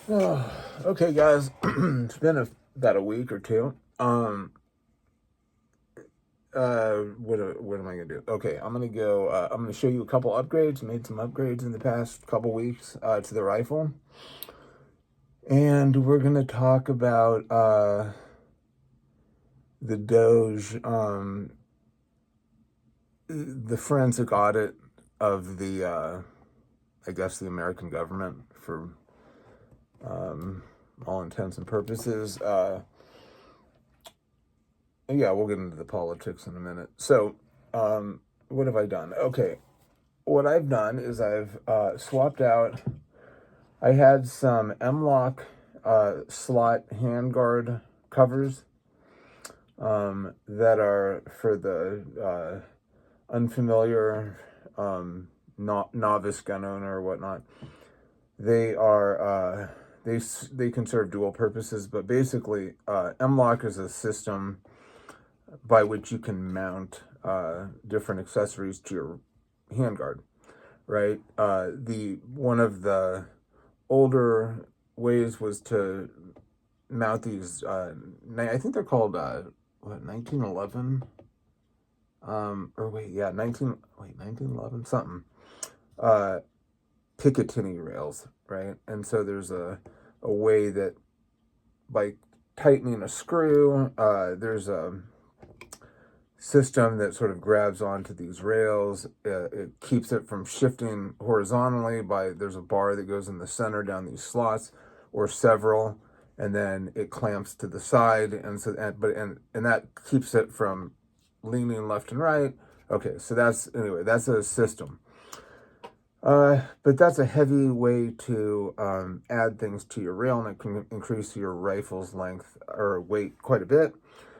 Oh, okay, guys. It's been about a week or two. What am I gonna do? Okay, I'm gonna go. I'm gonna show you a couple upgrades. Made some upgrades in the past couple weeks to the rifle, and we're gonna talk about the Doge, the forensic audit of the, I guess, the American government for all intents and purposes. Yeah, we'll get into the politics in a minute. So, what have I done? Okay, what I've done is I've swapped out. I had some M-lok slot handguard covers that are for the unfamiliar novice gun owner or whatnot. They are they can serve dual purposes, but basically, M-lok is a system by which you can mount different accessories to your handguard, right? The one of the older ways was to mount these. I think they're called 1911. Or wait, yeah, 1911 something. Picatinny rails, right? And so there's a way that by tightening a screw, there's a system that sort of grabs onto these rails. It keeps it from shifting horizontally there's a bar that goes in the center down these slots or several, and then it clamps to the side, and that keeps it from leaning left and right. Okay, so that's a system. But that's a heavy way to add things to your rail, and it can increase your rifle's length or weight quite a bit.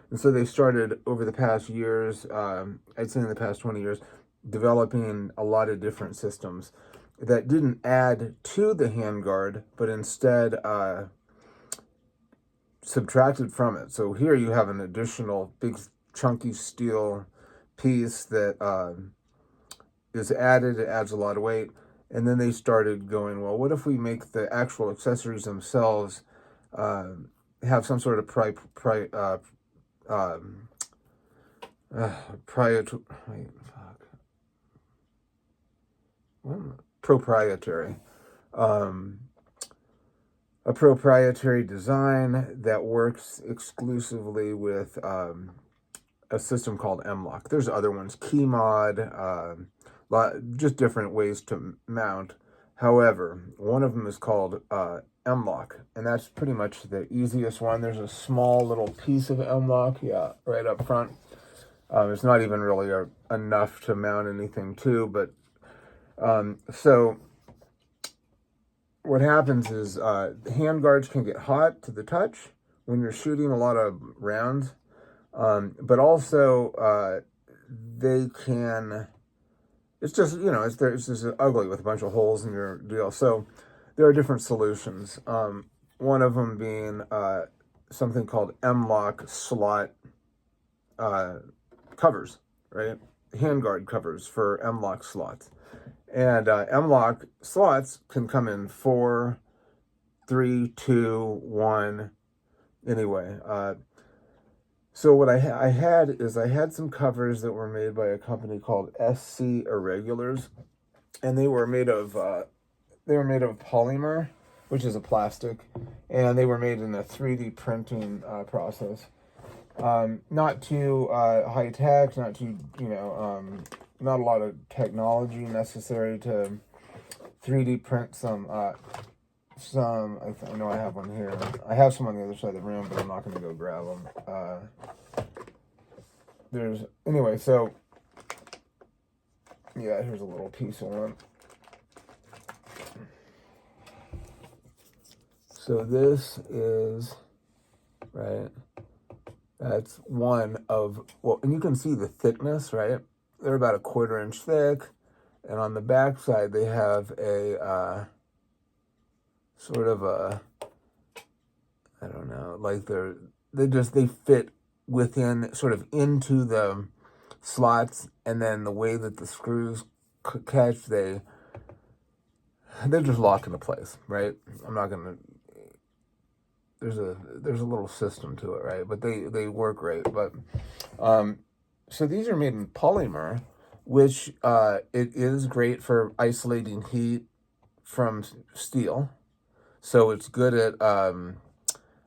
And so they started over the past years, I'd say in the past 20 years, developing a lot of different systems that didn't add to the handguard, but instead subtracted from it. So here you have an additional big chunky steel piece that is added. It adds a lot of weight. And then they started going, well, what if we make the actual accessories themselves have some sort of proprietary a proprietary design that works exclusively with a system called M-lok. There's other ones, key mod, just different ways to mount. However, one of them is called M-lok, and that's pretty much the easiest one. There's a small little piece of M-lok, yeah, right up front. It's not even really enough to mount anything to, but so what happens is handguards can get hot to the touch when you're shooting a lot of rounds, but also they can. It's just, it's just ugly with a bunch of holes in your deal. So there are different solutions. One of them being something called M-lok slot covers, right? Handguard covers for M-lok slots. And M-lok slots can come in 4, 3, 2, 1. Anyway, so what I had some covers that were made by a company called SC Irregulars, and they were made of polymer, which is a plastic, and they were made in a 3D printing process. Not too high tech, not too not a lot of technology necessary to 3D print some. I know I have one here. I have some on the other side of the room, but I'm not going to go grab them. So yeah, here's a little piece of one. So this is, right, that's one of, well, and you can see the thickness, right? They're about a 1/4 inch thick, and on the back side they have a sort of a, I don't know, like they fit within, sort of into the slots, and then the way that the screws catch, they just lock into place, right? I'm not gonna, there's a little system to it, right? But they work great. But so these are made in polymer, which it is great for isolating heat from steel. So it's good at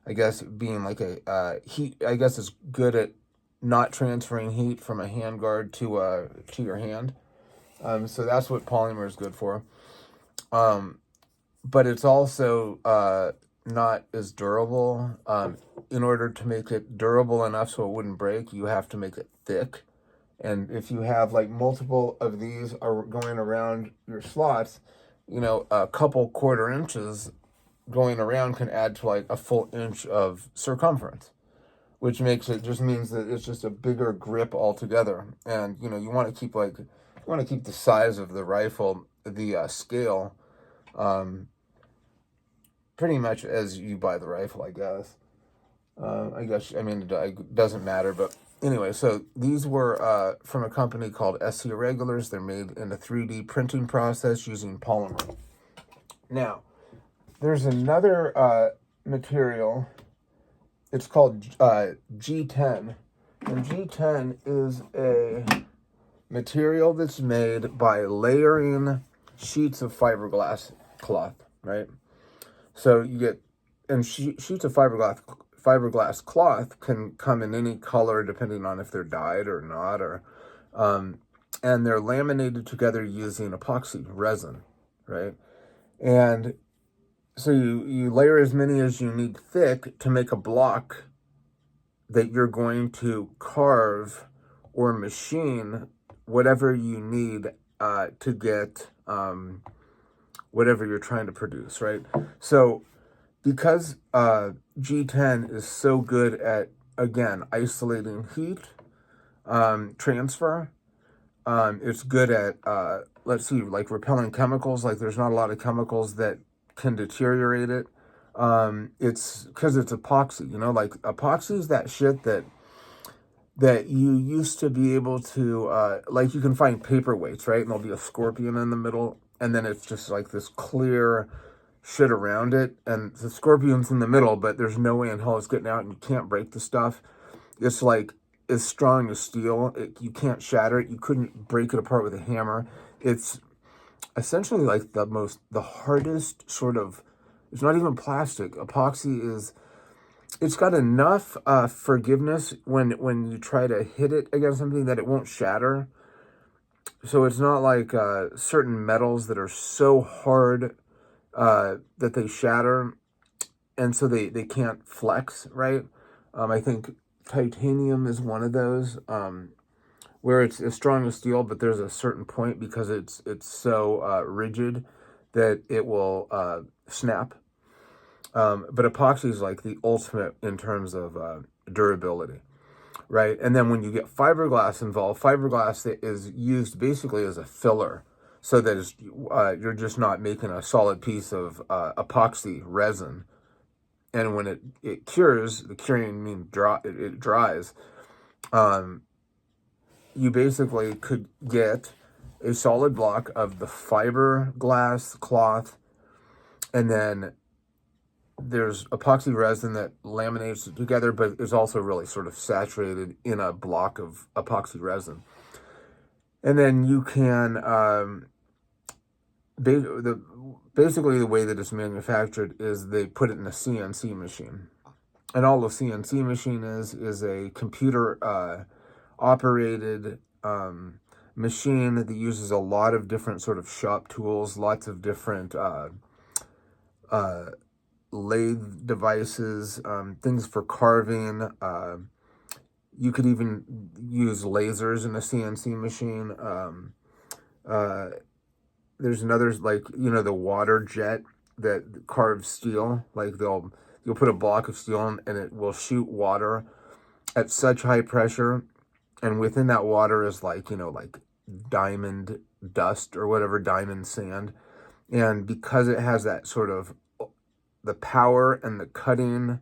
I guess being like a heat. I guess it's good at not transferring heat from a handguard to your hand. So that's what polymer is good for. But it's also not as durable. In order to make it durable enough so it wouldn't break, you have to make it thick. And if you have like multiple of these are going around your slots, a couple quarter inches going around can add to like a full inch of circumference, which just means that it's just a bigger grip altogether. And you want to keep the size of the rifle, the scale, pretty much as you buy the rifle, I guess. I mean, it doesn't matter, but anyway, so these were from a company called SC Irregulars. They're made in a 3D printing process using polymer. Now, there's another material. It's called G10. And G10 is a material that's made by layering sheets of fiberglass cloth, right? So you get, and sheets of fiberglass cloth can come in any color depending on if they're dyed or not, or and they're laminated together using epoxy resin, right? And so you layer as many as you need thick to make a block that you're going to carve or machine whatever you need to get whatever you're trying to produce, right? So because G10 is so good at, again, isolating heat transfer, it's good at, let's see, like repelling chemicals. Like there's not a lot of chemicals that can deteriorate it. It's because it's epoxy, like epoxy is that shit that you used to be able to, like you can find paperweights, right? And there'll be a scorpion in the middle, and then it's just like this clear shit around it, and the scorpion's in the middle, but there's no way in hell it's getting out, and you can't break the stuff. It's like as strong as steel. You can't shatter it. You couldn't break it apart with a hammer. It's essentially like the hardest sort of, it's not even plastic. Epoxy is, it's got enough forgiveness when you try to hit it against something that it won't shatter. So it's not like certain metals that are so hard that they shatter, and so they can't flex, right? I think titanium is one of those, where it's as strong as steel, but there's a certain point because it's so rigid that it will snap. But epoxy is like the ultimate in terms of durability, right? And then when you get fiberglass involved, fiberglass is used basically as a filler, so that you're just not making a solid piece of epoxy resin. And when it cures, the curing means it dries. You basically could get a solid block of the fiberglass cloth, and then there's epoxy resin that laminates it together, but is also really sort of saturated in a block of epoxy resin. And then you can, basically the way that it's manufactured is they put it in a CNC machine. And all a CNC machine is a computer operated machine that uses a lot of different sort of shop tools, lots of different lathe devices, things for carving. You could even use lasers in a CNC machine. There's another, like, the water jet that carves steel. Like you'll put a block of steel in, and it will shoot water at such high pressure, and within that water is like diamond dust or whatever, diamond sand. And because it has that sort of the power and the cutting,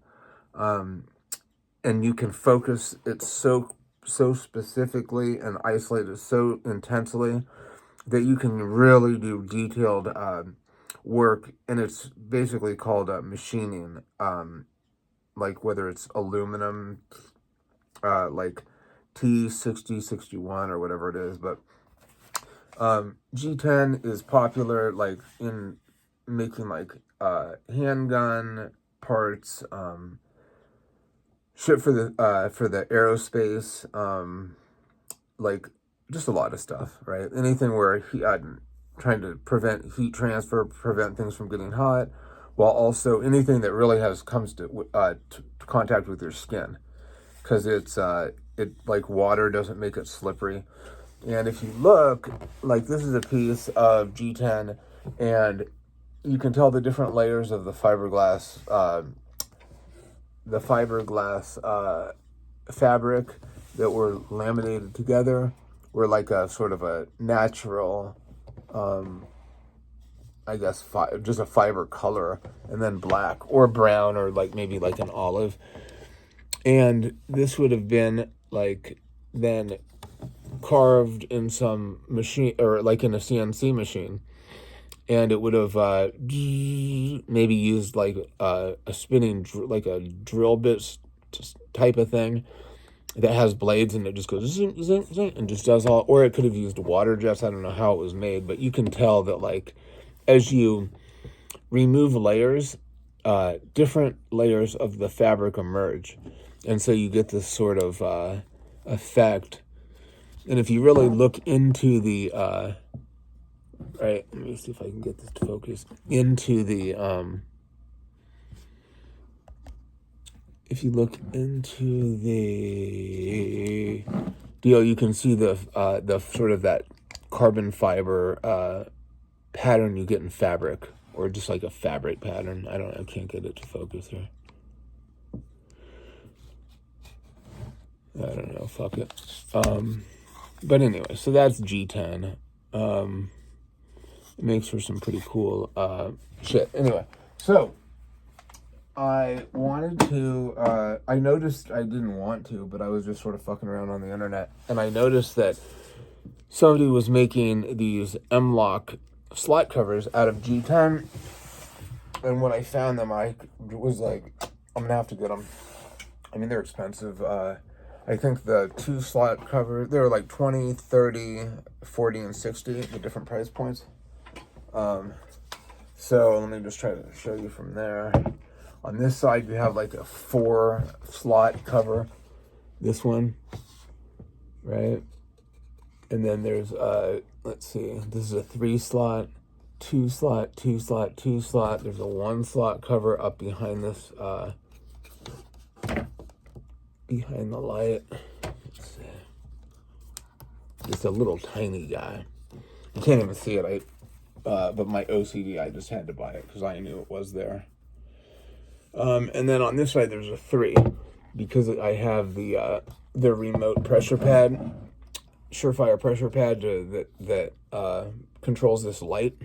and you can focus it so specifically and isolate it so intensely that you can really do detailed work. And it's basically called machining. like whether it's aluminum, like T6061 or whatever it is, but G10 is popular like in making like handgun parts, shit for the aerospace, like just a lot of stuff, right? Anything where trying to prevent heat transfer, prevent things from getting hot, while also anything that really comes to contact with your skin, because it like water doesn't make it slippery. And if you look, like this is a piece of G10, and you can tell the different layers of the fiberglass fabric that were laminated together were like a sort of a natural, I guess, just a fiber color, and then black or brown or like maybe like an olive. And this would have been like then carved in some machine, or like in a CNC machine, and it would have maybe used like a spinning, like a drill bit type of thing that has blades, and it just goes zing, zing, zing, and just does all. Or it could have used water jets. I don't know how it was made, but you can tell that like as you remove layers, different layers of the fabric emerge, and so you get this sort of effect. And if you really look into the, right, let me see if I can get this to focus, into the, if you look into the deal, you can see the sort of that carbon fiber pattern you get in fabric, or just like a fabric pattern. I can't get it to focus here. I don't know, fuck it. But anyway, so that's G10. It makes for some pretty cool shit. Anyway, so I wanted to, I noticed, I didn't want to, but I was just sort of fucking around on the internet, and I noticed that somebody was making these M-lok slot covers out of G10, and when I found them, I was like, I'm gonna have to get them. I mean, they're expensive. I think the 2 slot cover, they're like 20, 30, 40, and 60, the different price points. So let me just try to show you from there. On this side, you have like a 4 slot cover. This one, right? And then there's, let's see, this is a 3 slot, 2 slot, 2 slot, 2 slot. There's a 1 slot cover up behind this, behind the light. Let's see. It's a little tiny guy. You can't even see it. But my OCD, I just had to buy it because I knew it was there. And then on this side, there's a 3, because I have the remote pressure pad, Surefire pressure pad that controls this light.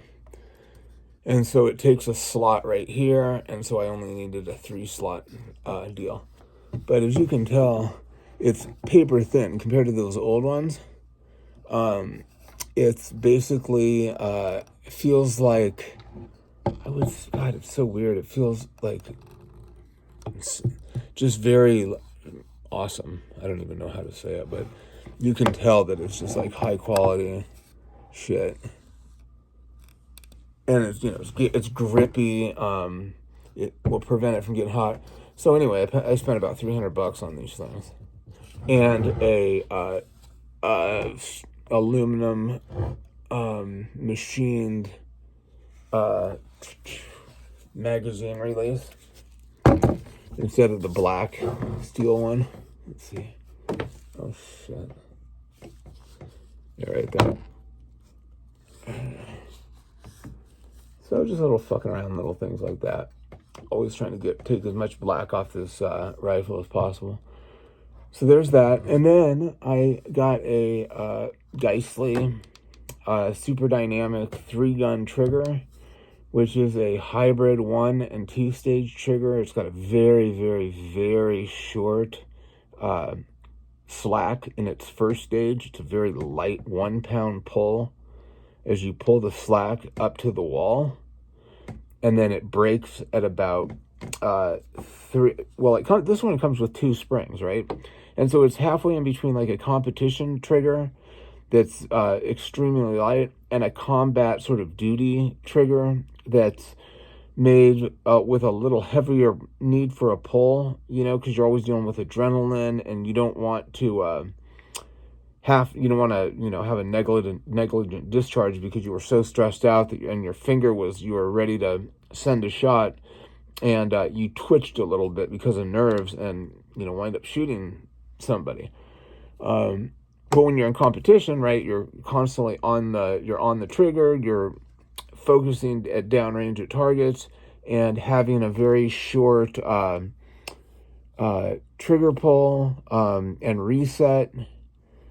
And so it takes a slot right here, and so I only needed a 3 slot deal. But as you can tell, it's paper thin compared to those old ones. It's basically, it feels like, God, it's so weird. It feels like it's just very awesome. I don't even know how to say it, but you can tell that it's just like high quality shit. And it's, it's grippy. It will prevent it from getting hot. So anyway, I spent about $300 on these things, and a aluminum machined magazine release instead of the black steel one. Let's see. Oh shit! Yeah, right there. So just little fucking around little things like that. Always trying to take as much black off this rifle as possible. So there's that. And then I got a Geissele Super Dynamic 3-gun trigger, which is a hybrid 1 and 2 stage trigger. It's got a very, very, very short slack in its first stage. It's a very light 1-pound pull as you pull the slack up to the wall. And then it breaks at about three. Well, this one comes with 2 springs, right? And so it's halfway in between like a competition trigger that's extremely light and a combat sort of duty trigger that's made with a little heavier need for a pull, because you're always dealing with adrenaline and you don't want to you don't want to have a negligent discharge because you were so stressed out and you were ready to send a shot, and you twitched a little bit because of nerves and wind up shooting somebody. But when you're in competition, right, you're constantly on the trigger, you're focusing at downrange at targets, and having a very short trigger pull and reset.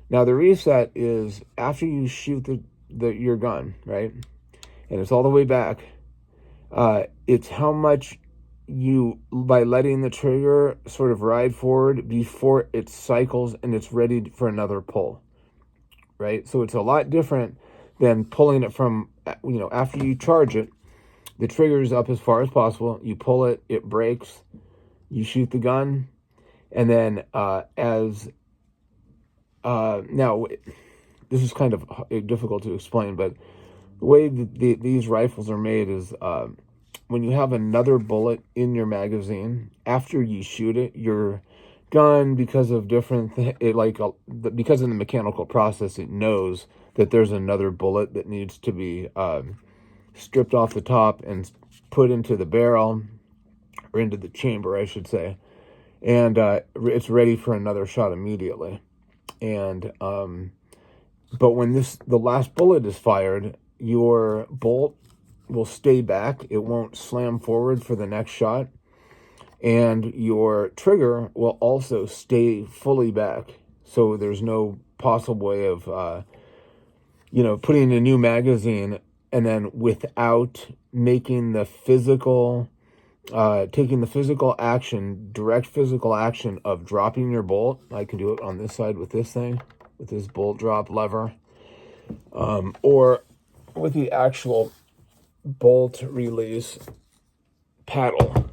Now the reset is after you shoot your gun, right, and it's all the way back. It's how much by letting the trigger sort of ride forward before it cycles and it's ready for another pull, right? So it's a lot different than pulling it from, after you charge it, the trigger is up as far as possible, you pull it, it breaks, you shoot the gun, and then now this is kind of difficult to explain, but the way that these rifles are made is when you have another bullet in your magazine, after you shoot it, your gun, because of because of the mechanical process, it knows that there's another bullet that needs to be stripped off the top and put into the barrel, or into the chamber, I should say, and it's ready for another shot immediately. And but when the last bullet is fired, your bolt will stay back. It won't slam forward for the next shot. And your trigger will also stay fully back. So there's no possible way of, putting a new magazine and then without making the taking the direct physical action of dropping your bolt. I can do it on this side with this bolt drop lever, or with the actual bolt release paddle,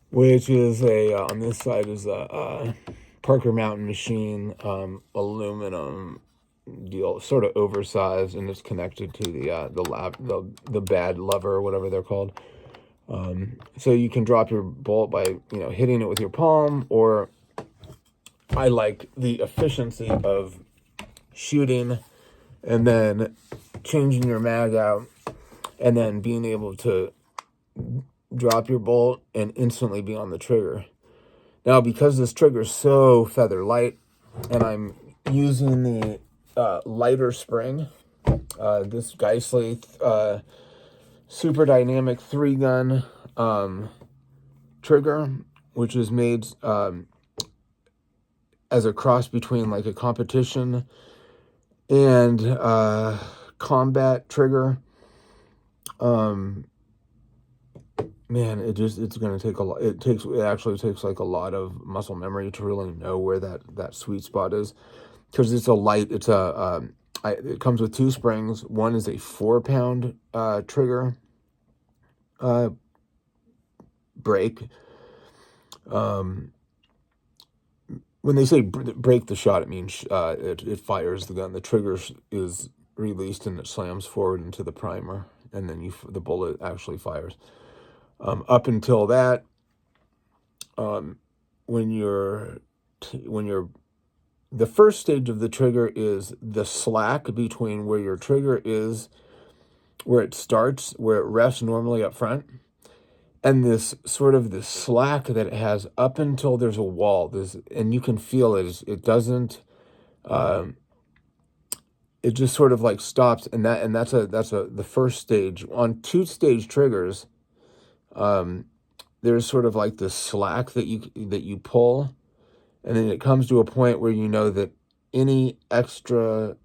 which is on this side is a Parker Mountain machine, aluminum deal, sort of oversized, and it's connected to the bad lever, or whatever they're called. So you can drop your bolt by hitting it with your palm, or I like the efficiency of shooting and then changing your mag out, and then being able to drop your bolt and instantly be on the trigger. Now, because this trigger is so feather light, and I'm using the lighter spring, this Geissele Super Dynamic 3-gun trigger, which is made as a cross between like a competition and combat trigger. Man, it's going to take a lot. It actually takes like a lot of muscle memory to really know where that sweet spot is, because it's a light. It comes with 2 springs. One is a 4-pound trigger break. When they say break the shot, it means it fires the gun. The trigger is released and it slams forward into the primer, and then the bullet actually fires. Up until that, when you're the first stage of the trigger is the slack between where your trigger is, where it starts, where it rests normally up front, and this slack that it has up until there's a wall. And you can feel it. It doesn't. It just sort of like stops, and that's the first stage. On 2-stage triggers, there's sort of like this slack that you pull, and then it comes to a point where you know that any extra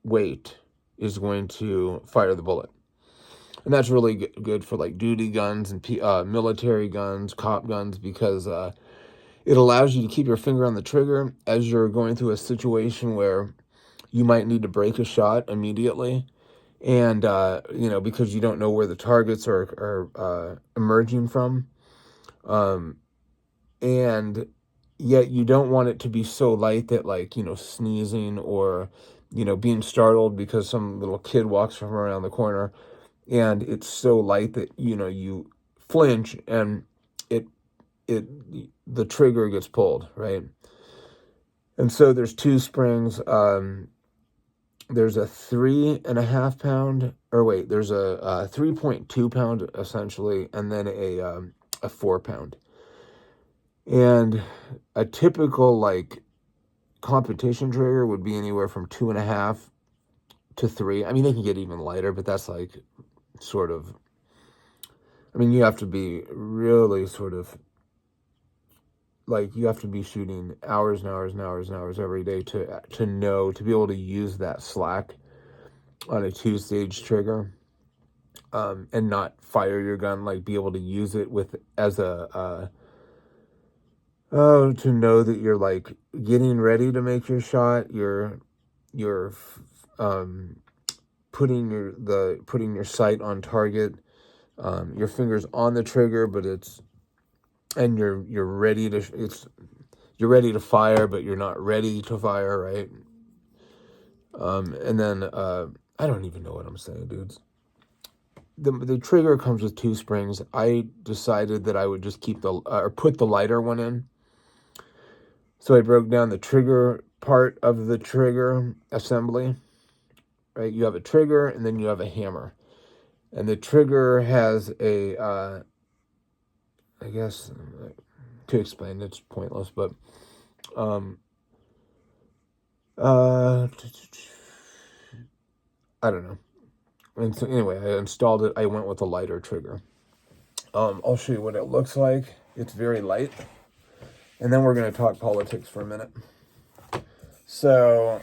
weight is going to fire the bullet. And that's really good for like duty guns and military guns, cop guns, because it allows you to keep your finger on the trigger as you're going through a situation where you might need to break a shot immediately. And, because you don't know where the targets are emerging from. And yet you don't want it to be so light that, like, sneezing or, being startled because some little kid walks from around the corner, and it's so light that, you flinch and it the trigger gets pulled, right? And so there's two springs. There's a 3.5 pound, or wait, there's a 3.2 pound essentially, and then a 4 pound. And a typical, like, competition trigger would be anywhere from 2.5 to 3. I mean, they can get even lighter, but that's like sort of, I mean, you have to be really sort of, like, you have to be shooting hours and hours and hours and hours every day to know, to be able to use that slack on a 2-stage trigger, and not fire your gun, like, be able to use it with as a to know that you're, like, getting ready to make your shot. You're putting your sight on target, your fingers on the trigger, but you're ready to fire, but you're not ready to fire, right? And then I don't even know what I'm saying, dudes. The trigger comes with 2 springs. I decided that I would just keep or put the lighter one in. So I broke down the trigger part of the trigger assembly, right? You have a trigger and then you have a hammer. And the trigger has I guess, to explain, it's pointless, but I don't know. And so anyway, I installed it. I went with a lighter trigger. I'll show you what it looks like. It's very light. And then we're going to talk politics for a minute. So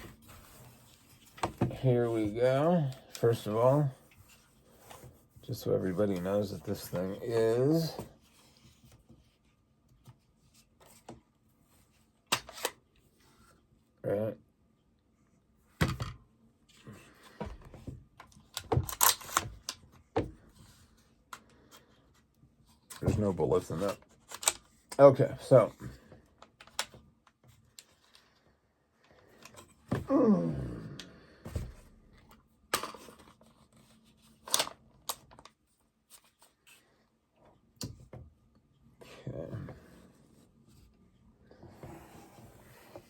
here we go. First of all, just so everybody knows that this thing is right. There's no bullets in that. Okay, so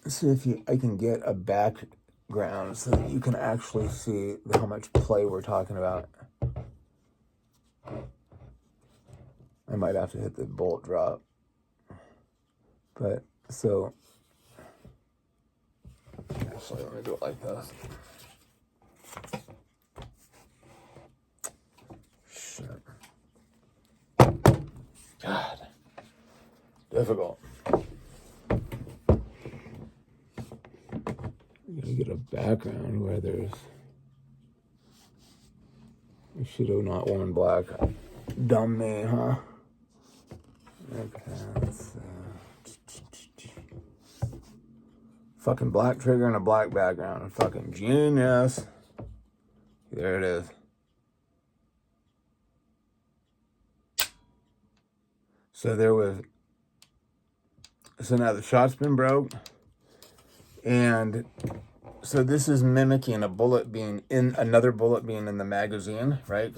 see if I can get a background so that you can actually see how much play we're talking about. I might have to hit the bolt drop. But, so, actually, let me do it like this. Shit. God. Difficult. I'm gonna get a background where there's, I should have not worn black. Dumb me, huh? Okay, let's fucking black trigger and a black background. Fucking genius. There it is. So now the shot's been broke. And so this is mimicking another bullet being in the magazine, right?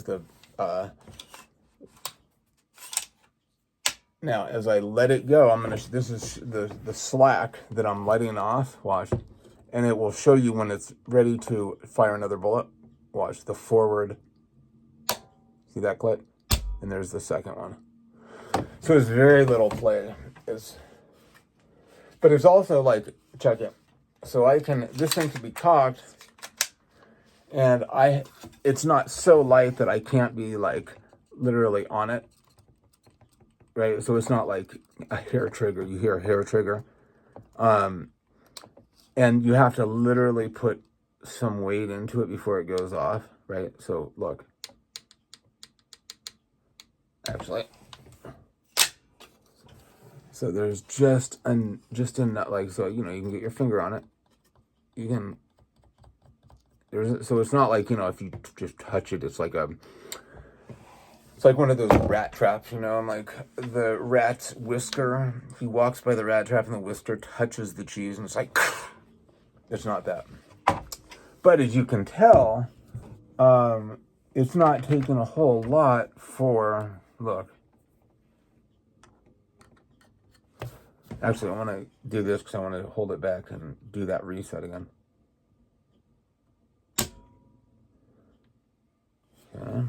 Now, as I let it go, this is the slack that I'm letting off, watch, and it will show you when it's ready to fire another bullet. Watch, the forward, see that click? And there's the second one. So there's very little play. But it's also like, check it. So this thing can be cocked, and it's not so light that I can't be, like, literally on it. Right, so it's not like a hair trigger. You hear a hair trigger, and you have to literally put some weight into it before it goes off. Right, so look, actually, so there's just enough, like, so you can get your finger on it. So it's not like if you just touch it, it's like It's like one of those rat traps, you know, and like the rat's whisker, he walks by the rat trap and the whisker touches the cheese and it's like, it's not that. But as you can tell, it's not taking a whole lot for, look. Actually, I want to do this because I want to hold it back and do that reset again. Okay.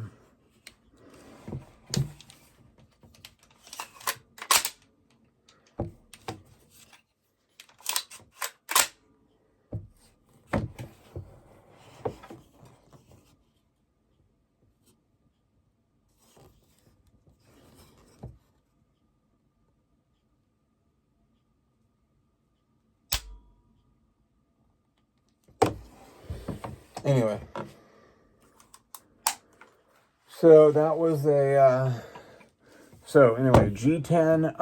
Anyway, so that was a, G10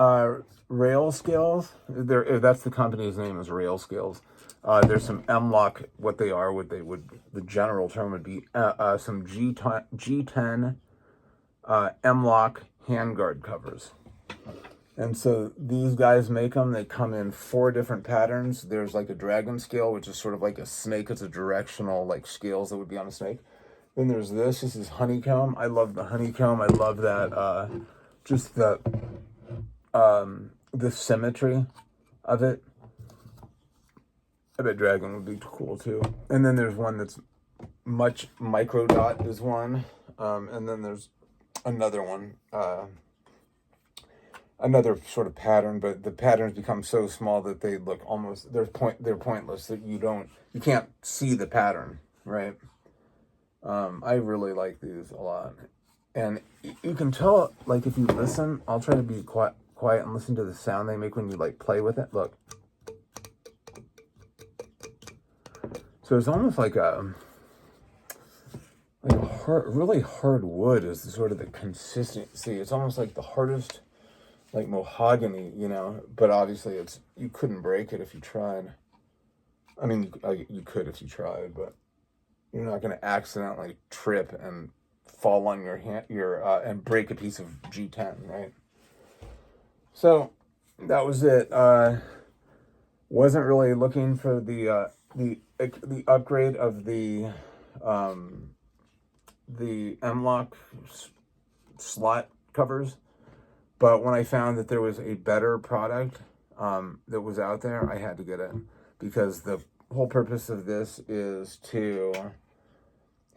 Railscales, that's the company's name, is Railscales. There's some M-lok, what they are, the general term would be some G10 M-lok handguard covers. And so these guys make them. They come in 4 different patterns. There's like a dragon scale, which is sort of like a snake. It's a directional, like scales that would be on a snake. Then there's this. This is honeycomb. I love the honeycomb. I love that, just the symmetry of it. I bet dragon would be cool too. And then there's one that's much micro dot is one. And then there's another one, another sort of pattern, but the patterns become so small that they look almost, they're pointless, that you can't see the pattern, right? I really like these a lot. And you can tell, like, if you listen, I'll try to be quiet and listen to the sound they make when you, like, play with it. Look. So it's almost like a really hard wood is sort of the consistency. It's almost like the hardest, like mahogany, you know, but obviously you couldn't break it if you tried. I mean, you could if you tried, but you're not going to accidentally trip and fall on your hand, and break a piece of G10, right? So that was it. Wasn't really looking for the upgrade of the M-lok slot covers. But when I found that there was a better product that was out there, I had to get it. Because the whole purpose of this is to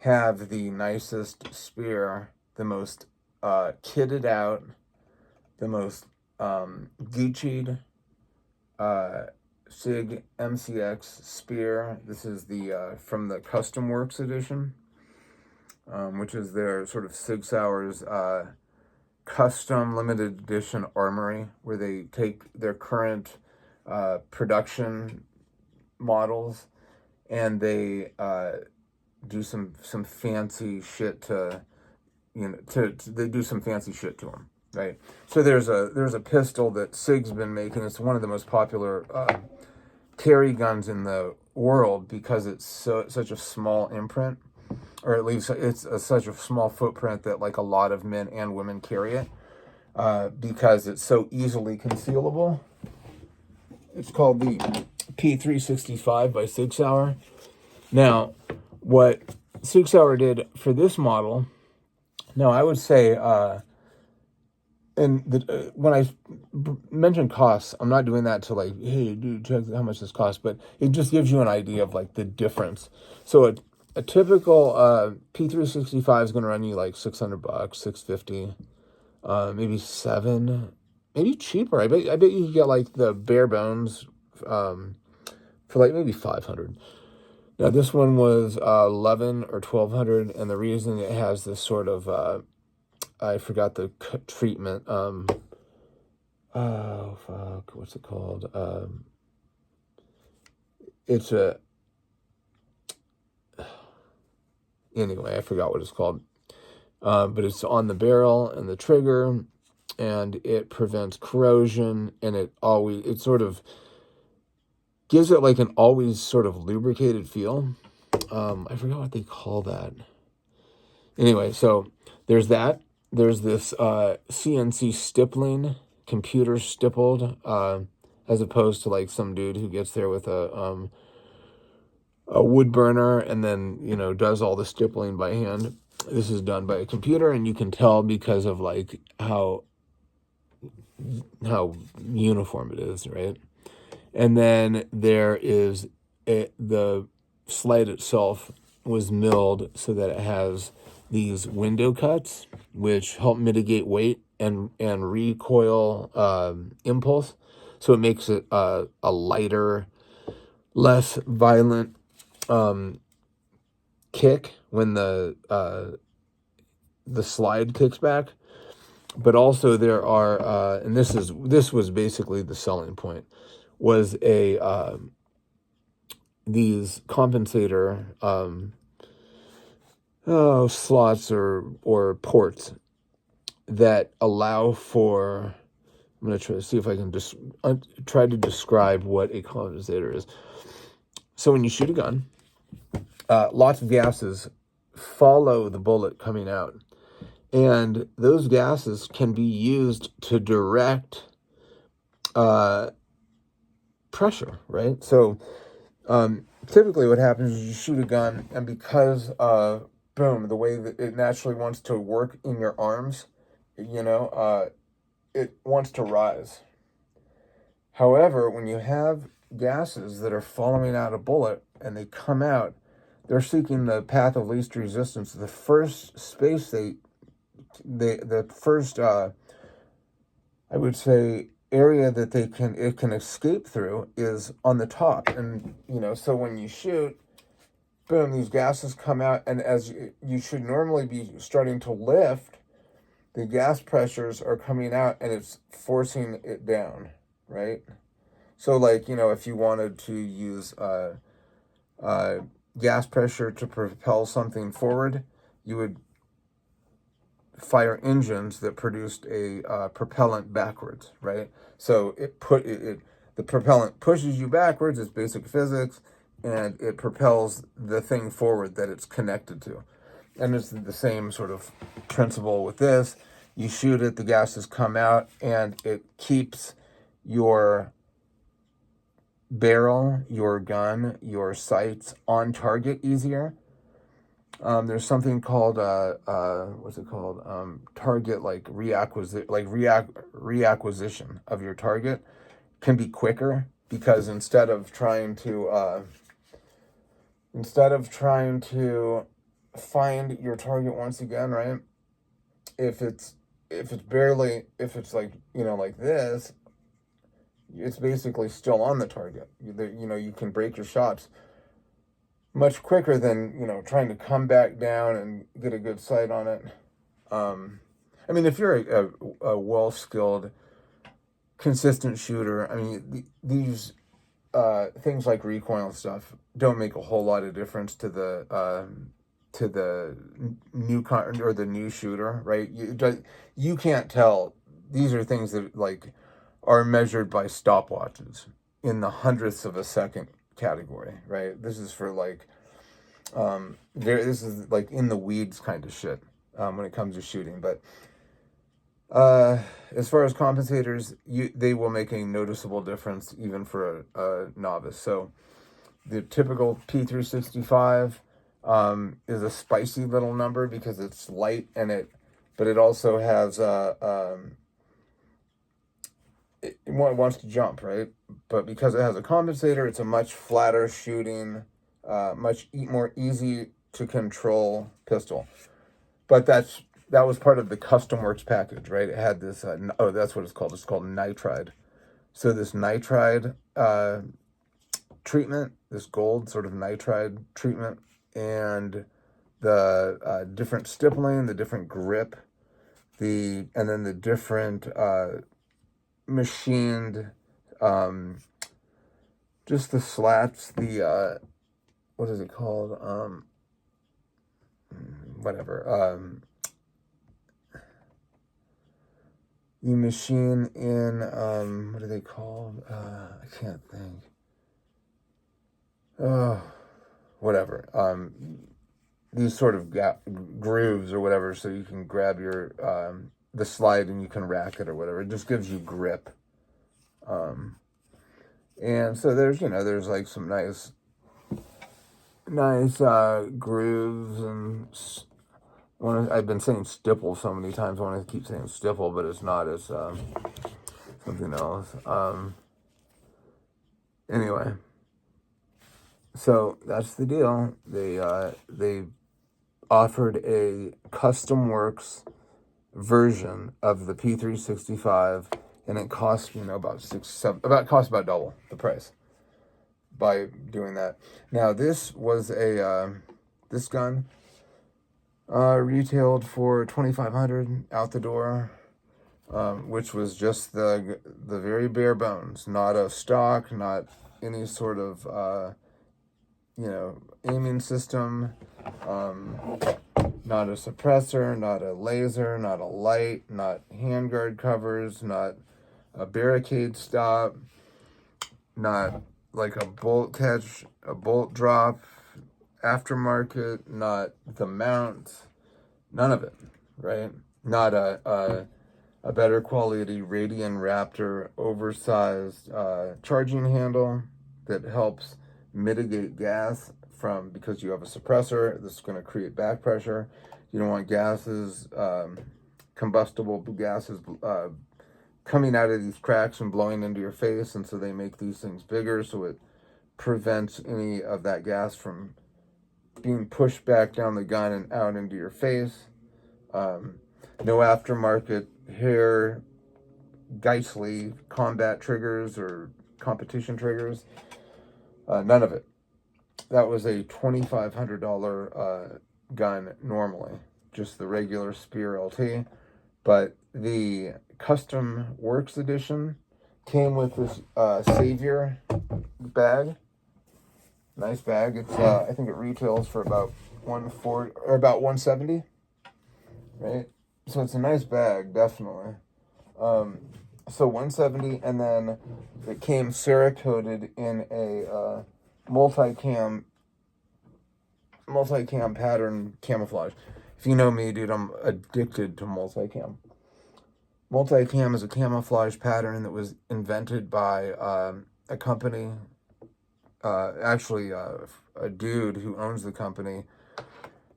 have the nicest spear, the most kitted out, the most Gucci'd SIG MCX spear. This is the from the Custom Works edition, which is their sort of Sig Sauer's custom limited edition armory, where they take their current production models and they do some fancy shit to, you know, they do some fancy shit to them, right? So there's a pistol that SIG's been making. It's one of the most popular carry guns in the world because it's such a small imprint, or at least it's such a small footprint that like a lot of men and women carry it because it's so easily concealable. It's called the P365 by Sig Sauer. Now, what Sig Sauer did for this model, now I would say, when I mention costs, I'm not doing that to like, hey, dude, check how much this costs, but it just gives you an idea of like the difference. So a typical P365 is going to run you like $600, $650, maybe $700, maybe cheaper. I bet you can get like the bare bones for like maybe $500. Now this one was $1,100 or $1,200, and the reason it has this sort of I forgot the treatment. Oh fuck, what's it called? It's anyway, I forgot what it's called. But it's on the barrel and the trigger, and it prevents corrosion, and it sort of gives it like an always sort of lubricated feel. I forgot what they call that. Anyway, so there's that. there's this CNC stippling, computer stippled, as opposed to like some dude who gets there with a wood burner and then, you know, does all the stippling by hand. This is done by a computer, and you can tell because of like how uniform it is, right? And then there is the slide itself was milled so that it has these window cuts, which help mitigate weight and recoil impulse. So it makes it a lighter, less violent kick when the slide kicks back. But also there are, and this was basically the selling point, was these compensator slots or ports that allow for. I'm going to try to see if I can just try to describe what a compensator is. So when you shoot a gun, lots of gases follow the bullet coming out. And those gases can be used to direct pressure, right? So typically what happens is you shoot a gun, and because, boom, the way that it naturally wants to work in your arms, you know, it wants to rise. However, when you have gases that are following out a bullet and they come out, they're seeking the path of least resistance. The first space the first I would say area that it can escape through is on the top. And you know, so when you shoot, boom, these gases come out, and as you should normally be starting to lift, the gas pressures are coming out and it's forcing it down, right? So like, you know, if you wanted to use gas pressure to propel something forward, you would fire engines that produced a propellant backwards, right? So the propellant pushes you backwards. It's basic physics, and it propels the thing forward that it's connected to. And it's the same sort of principle with this. You shoot it, the gases come out, and it keeps your barrel, your gun, your sights on target easier. There's something called what's it called? Target reacquisition of your target can be quicker, because instead of trying to find your target once again, right? If it's like, you know, like this, it's basically still on the target. You know, you can break your shots much quicker than, you know, trying to come back down and get a good sight on it. I mean, if you're a well-skilled, consistent shooter, I mean, these things like recoil and stuff don't make a whole lot of difference to the new shooter, right? You can't tell. These are things that like are measured by stopwatches in the hundredths of a second category, right? This is for like this is like in the weeds kind of shit when it comes to shooting. But as far as compensators, they will make a noticeable difference even for a novice. So the typical P365 is a spicy little number because it's light, but it also has it wants to jump, right? But because it has a compensator, it's a much flatter shooting, much more easy to control pistol. But that was part of the Custom Works package, right? It had this, that's what it's called. It's called nitride. So this nitride treatment, this gold sort of nitride treatment, and the different stippling, the different grip, and then the different machined, just the slats, what is it called? Whatever. You machine in, what are they called? I can't think. Whatever. these sort of grooves or whatever, so you can grab your the slide and you can rack it or whatever. It just gives you grip. And so there's like some nice grooves, and I've been saying stipple so many times. I want to keep saying stipple, but it's not. It's something else. Anyway, so that's the deal. They offered a custom works version of the P365, and it cost cost about double the price by doing that. Now this was this gun retailed for $2,500 out the door, which was just the very bare bones, not a stock, not any sort of aiming system, not a suppressor, not a laser, not a light, not handguard covers, not a barricade stop, not like a bolt catch, a bolt drop, aftermarket, not the mount, none of it, right? Not a better quality Radian Raptor oversized charging handle that helps mitigate gas because you have a suppressor that's going to create back pressure. You don't want gases, combustible gases coming out of these cracks and blowing into your face, and so they make these things bigger so it prevents any of that gas from being pushed back down the gun and out into your face. No aftermarket hair Geissele combat triggers or competition triggers. None of it. That was a $2,500 gun normally, just the regular Spear LT. But the Custom Works Edition came with this Savior bag. Nice bag. It's I think it retails for about $140 or about $170, right? So it's a nice bag, definitely. So $170, and then it came Cerakoted in a multicam pattern camouflage. If you know me, dude, I'm addicted to multicam. Multicam is a camouflage pattern that was invented by a company, actually a dude who owns the company.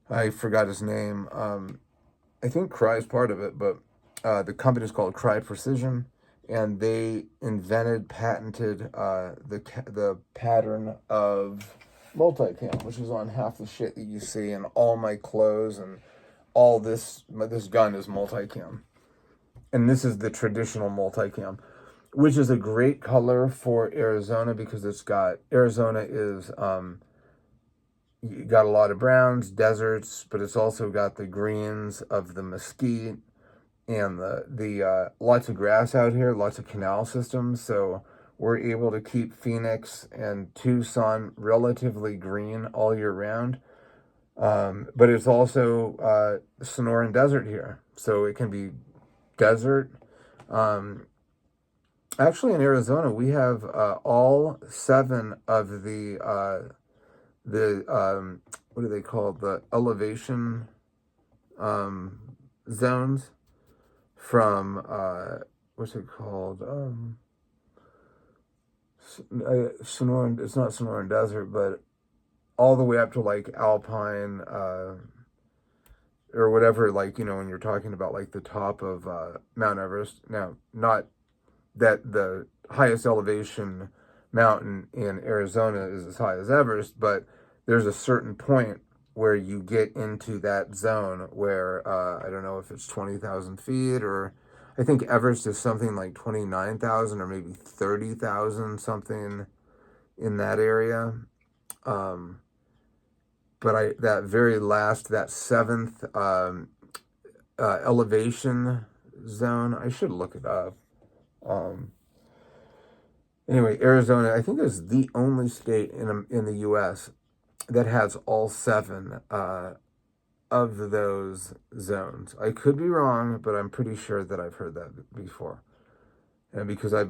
I forgot his name. I think Cry is part of it, but the company is called Cry Precision, and they patented the pattern of multicam, which is on half the shit that you see in all my clothes and all this. This gun is multicam, and this is the traditional multicam, which is a great color for Arizona because Arizona is you got a lot of browns, deserts, but it's also got the greens of the mesquite and the lots of grass out here, lots of canal systems. So we're able to keep Phoenix and Tucson relatively green all year round. But it's also Sonoran Desert here. So it can be desert. Actually, in Arizona, we have all 7 of the what are they called? The elevation zones from what's it called? Sonoran. It's not Sonoran Desert, but all the way up to like Alpine or whatever. Like when you're talking about like the top of Mount Everest. Now, not that the highest elevation mountain in Arizona is as high as Everest, but there's a certain point where you get into that zone where I don't know if it's 20,000 feet, or I think Everest is something like 29,000 or maybe 30,000, something in that area. But that very last, that 7th elevation zone, I should look it up. Anyway, Arizona, I think, is the only state in the U.S. that has all 7 of those zones. I could be wrong, but I'm pretty sure that I've heard that before. And because I,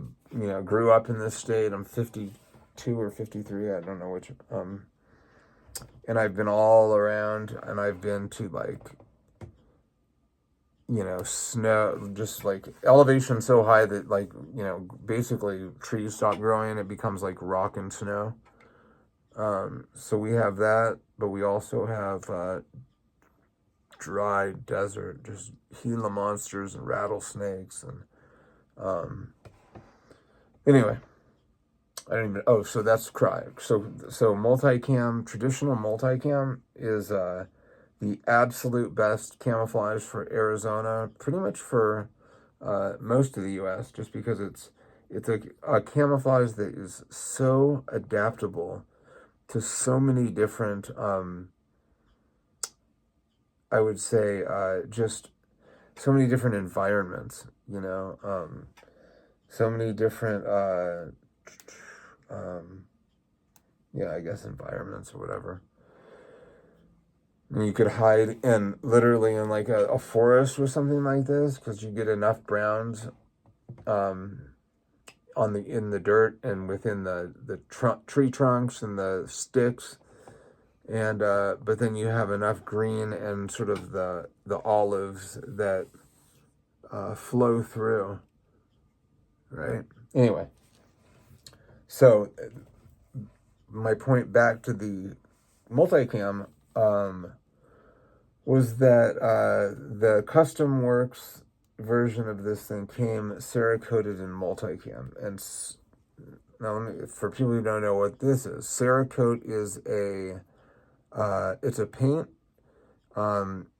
grew up in this state, I'm 52 or 53. I don't know which. And I've been all around, and I've been to like, you know, snow, just like elevation so high that like, you know, basically trees stop growing. It becomes like rock and snow. So we have that, but we also have dry desert, just Gila monsters and rattlesnakes. And anyway, I don't even, oh, so that's cryo. So multicam, traditional multicam is the absolute best camouflage for Arizona, pretty much for most of the U.S., just because it's a camouflage that is so adaptable to so many different, I would say, just so many different environments, you know, so many different, yeah, I guess environments or whatever. And you could hide in literally in like a forest or something like this, because you get enough browns in the dirt and within the tree trunks and the sticks, and but then you have enough green and sort of the olives that flow through, right? Anyway, so my point back to the multicam was that the Custom Works version of this thing came Cerakoted in multicam. And now, for people who don't know what this is, Cerakote is it's a paint.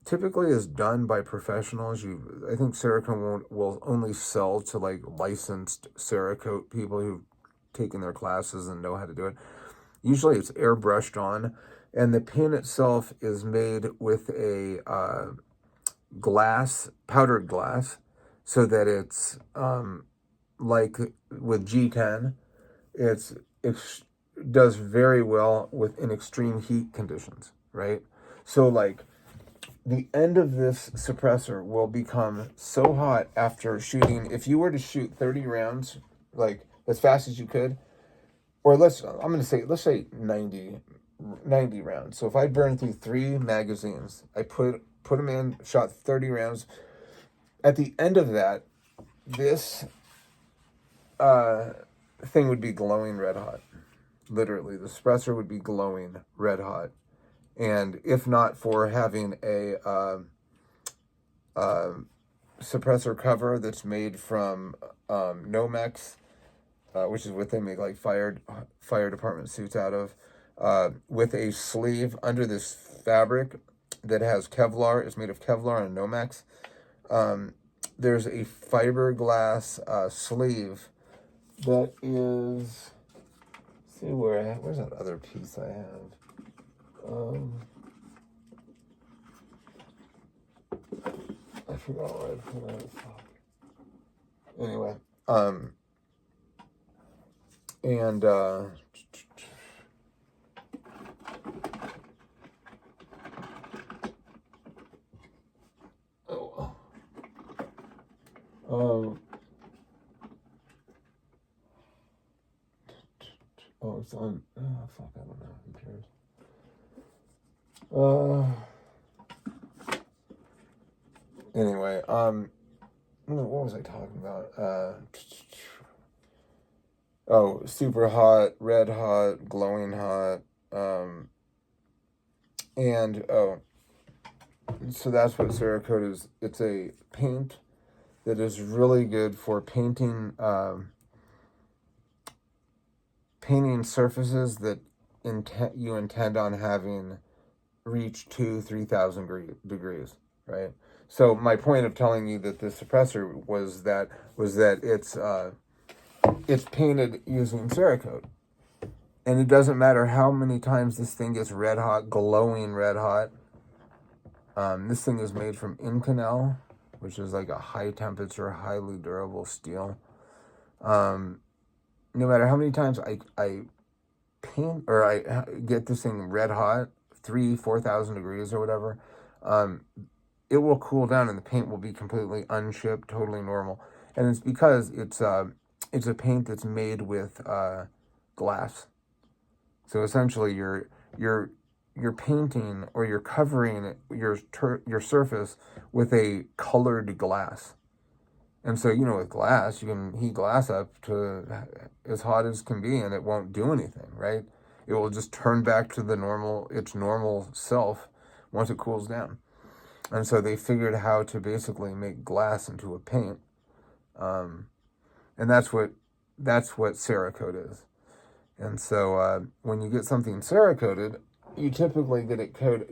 Typically is done by professionals. I think Cerakote will only sell to like licensed Cerakote people who've taken their classes and know how to do it. Usually it's airbrushed on, and the paint itself is made with a powdered glass, so that it's like with G10, it does very well in extreme heat conditions, right? So like the end of this suppressor will become so hot after shooting. If you were to shoot 30 rounds, like as fast as you could, or let's say 90 rounds. So if I burn through 3 magazines, I put them in, shot 30 rounds. At the end of that, this thing would be glowing red hot. Literally, the suppressor would be glowing red hot. And if not for having a suppressor cover that's made from Nomex, which is what they make like fire department suits out of, with a sleeve under this fabric that has Kevlar. It's made of Kevlar and Nomex. There's a fiberglass sleeve that is. Let's see where's that other piece I have? I forgot where I put it. Anyway, and it's on. Oh fuck! I don't know. Who cares? Anyway, what was I talking about? Super hot, red hot, glowing hot, and so that's what Cerakote is. It's a paint that is really good for painting surfaces that you intend on having reach 2,000-3,000 degrees, right? So my point of telling you that the suppressor was that it's painted using Cerakote, and it doesn't matter how many times this thing gets red hot, glowing red hot. This thing is made from Inconel, which is like a high temperature, highly durable steel. No matter how many times I paint or I get this thing red hot, 4,000 degrees or whatever, it will cool down and the paint will be completely unshipped, totally normal. And it's because it's a paint that's made with glass. So essentially, you're you're painting or you're covering your surface with a colored glass. And so, with glass, you can heat glass up to as hot as can be, and it won't do anything, right? It will just turn back to its normal self once it cools down. And so they figured how to basically make glass into a paint, and that's what Cerakote is. And so when you get something Cerakoted, you typically get it coated.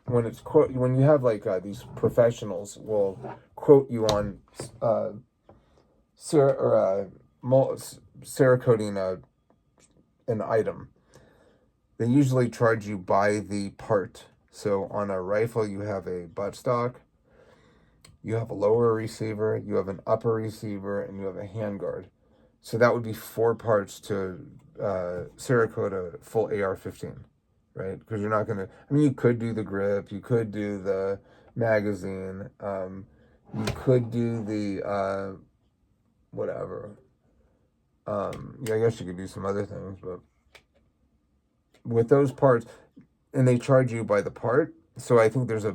When you have these professionals will quote you on Cerakoting an item. They usually charge you by the part. So on a rifle, you have a buttstock, you have a lower receiver, you have an upper receiver, and you have a handguard. So that would be 4 parts to Cerakote a full AR-15. Right? Because you're not going to, you could do the grip, you could do the magazine, you could do the, whatever. I guess you could do some other things, but with those parts, and they charge you by the part, so I think there's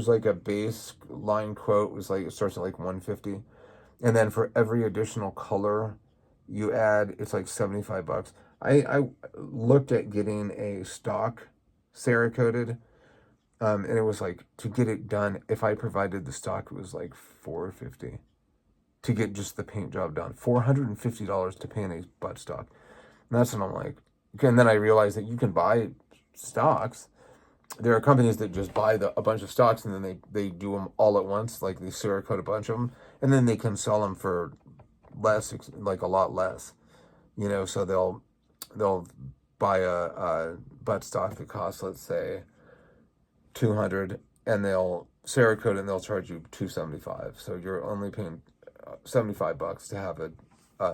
like a base line quote, it starts at like $150, and then for every additional color you add, it's like $75. I looked at getting a stock Cerakoted, and it was like, to get it done, if I provided the stock, it was like $450 to get just the paint job done. $450 to paint a buttstock. And that's when I'm like, okay. And then I realized that you can buy stocks. There are companies that just buy a bunch of stocks, and then they do them all at once, like they Cerakote a bunch of them, and then they can sell them for less, like a lot less, so they'll buy a buttstock that costs, let's say, $200, and they'll Cerakote and they'll charge you $275. So you're only paying $75 to have a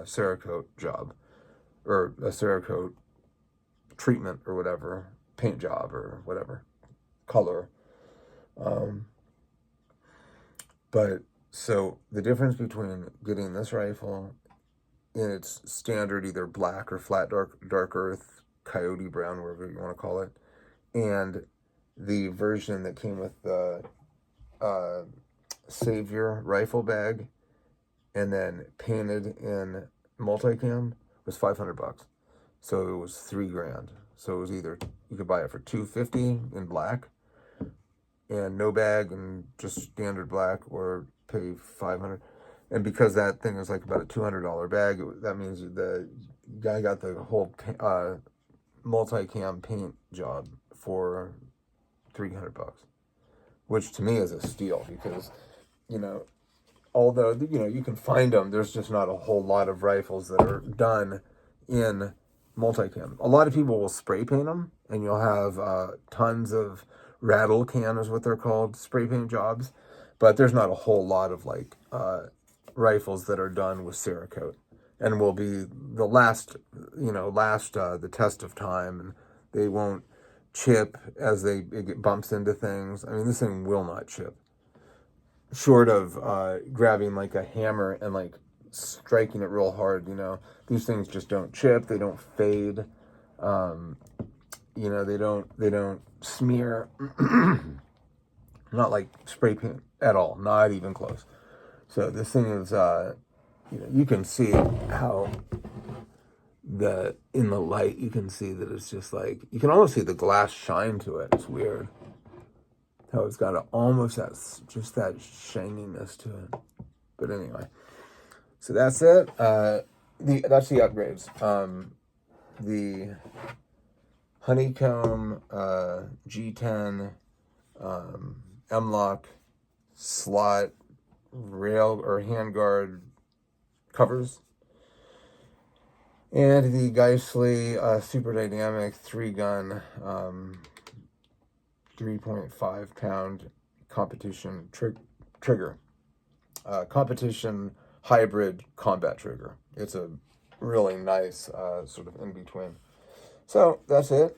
Cerakote job, or a Cerakote treatment, or whatever, paint job, or whatever color. But so the difference between getting this rifle in its standard either black or flat dark earth, coyote brown, whatever you want to call it, and the version that came with the Savior rifle bag and then painted in multicam was $500. So it was $3,000. So it was either you could buy it for $250 in black and no bag and just standard black, or pay $500. And because that thing is like about a $200 bag, that means the guy got the whole multicam paint job for $300, which to me is a steal, because although you can find them, there's just not a whole lot of rifles that are done in multicam. A lot of people will spray paint them, and you'll have tons of rattle can, is what they're called, spray paint jobs, but there's not a whole lot of rifles that are done with Cerakote, and will be the last the test of time, and they won't chip as it bumps into things. This thing will not chip, short of grabbing like a hammer and striking it real hard. These things just don't chip, they don't fade, they don't smear. Not like spray paint at all, not even close. So this thing is, you can see how in the light, you can see that it's just you can almost see the glass shine to it. It's weird how it's got almost that shininess to it. But anyway, so that's it. That's the upgrades. The Honeycomb G10 M-lok slot rail or handguard covers, and the Geissele Super Dynamic 3-gun 3.5 pound competition trigger, competition hybrid combat trigger. It's a really nice sort of in between. So that's it.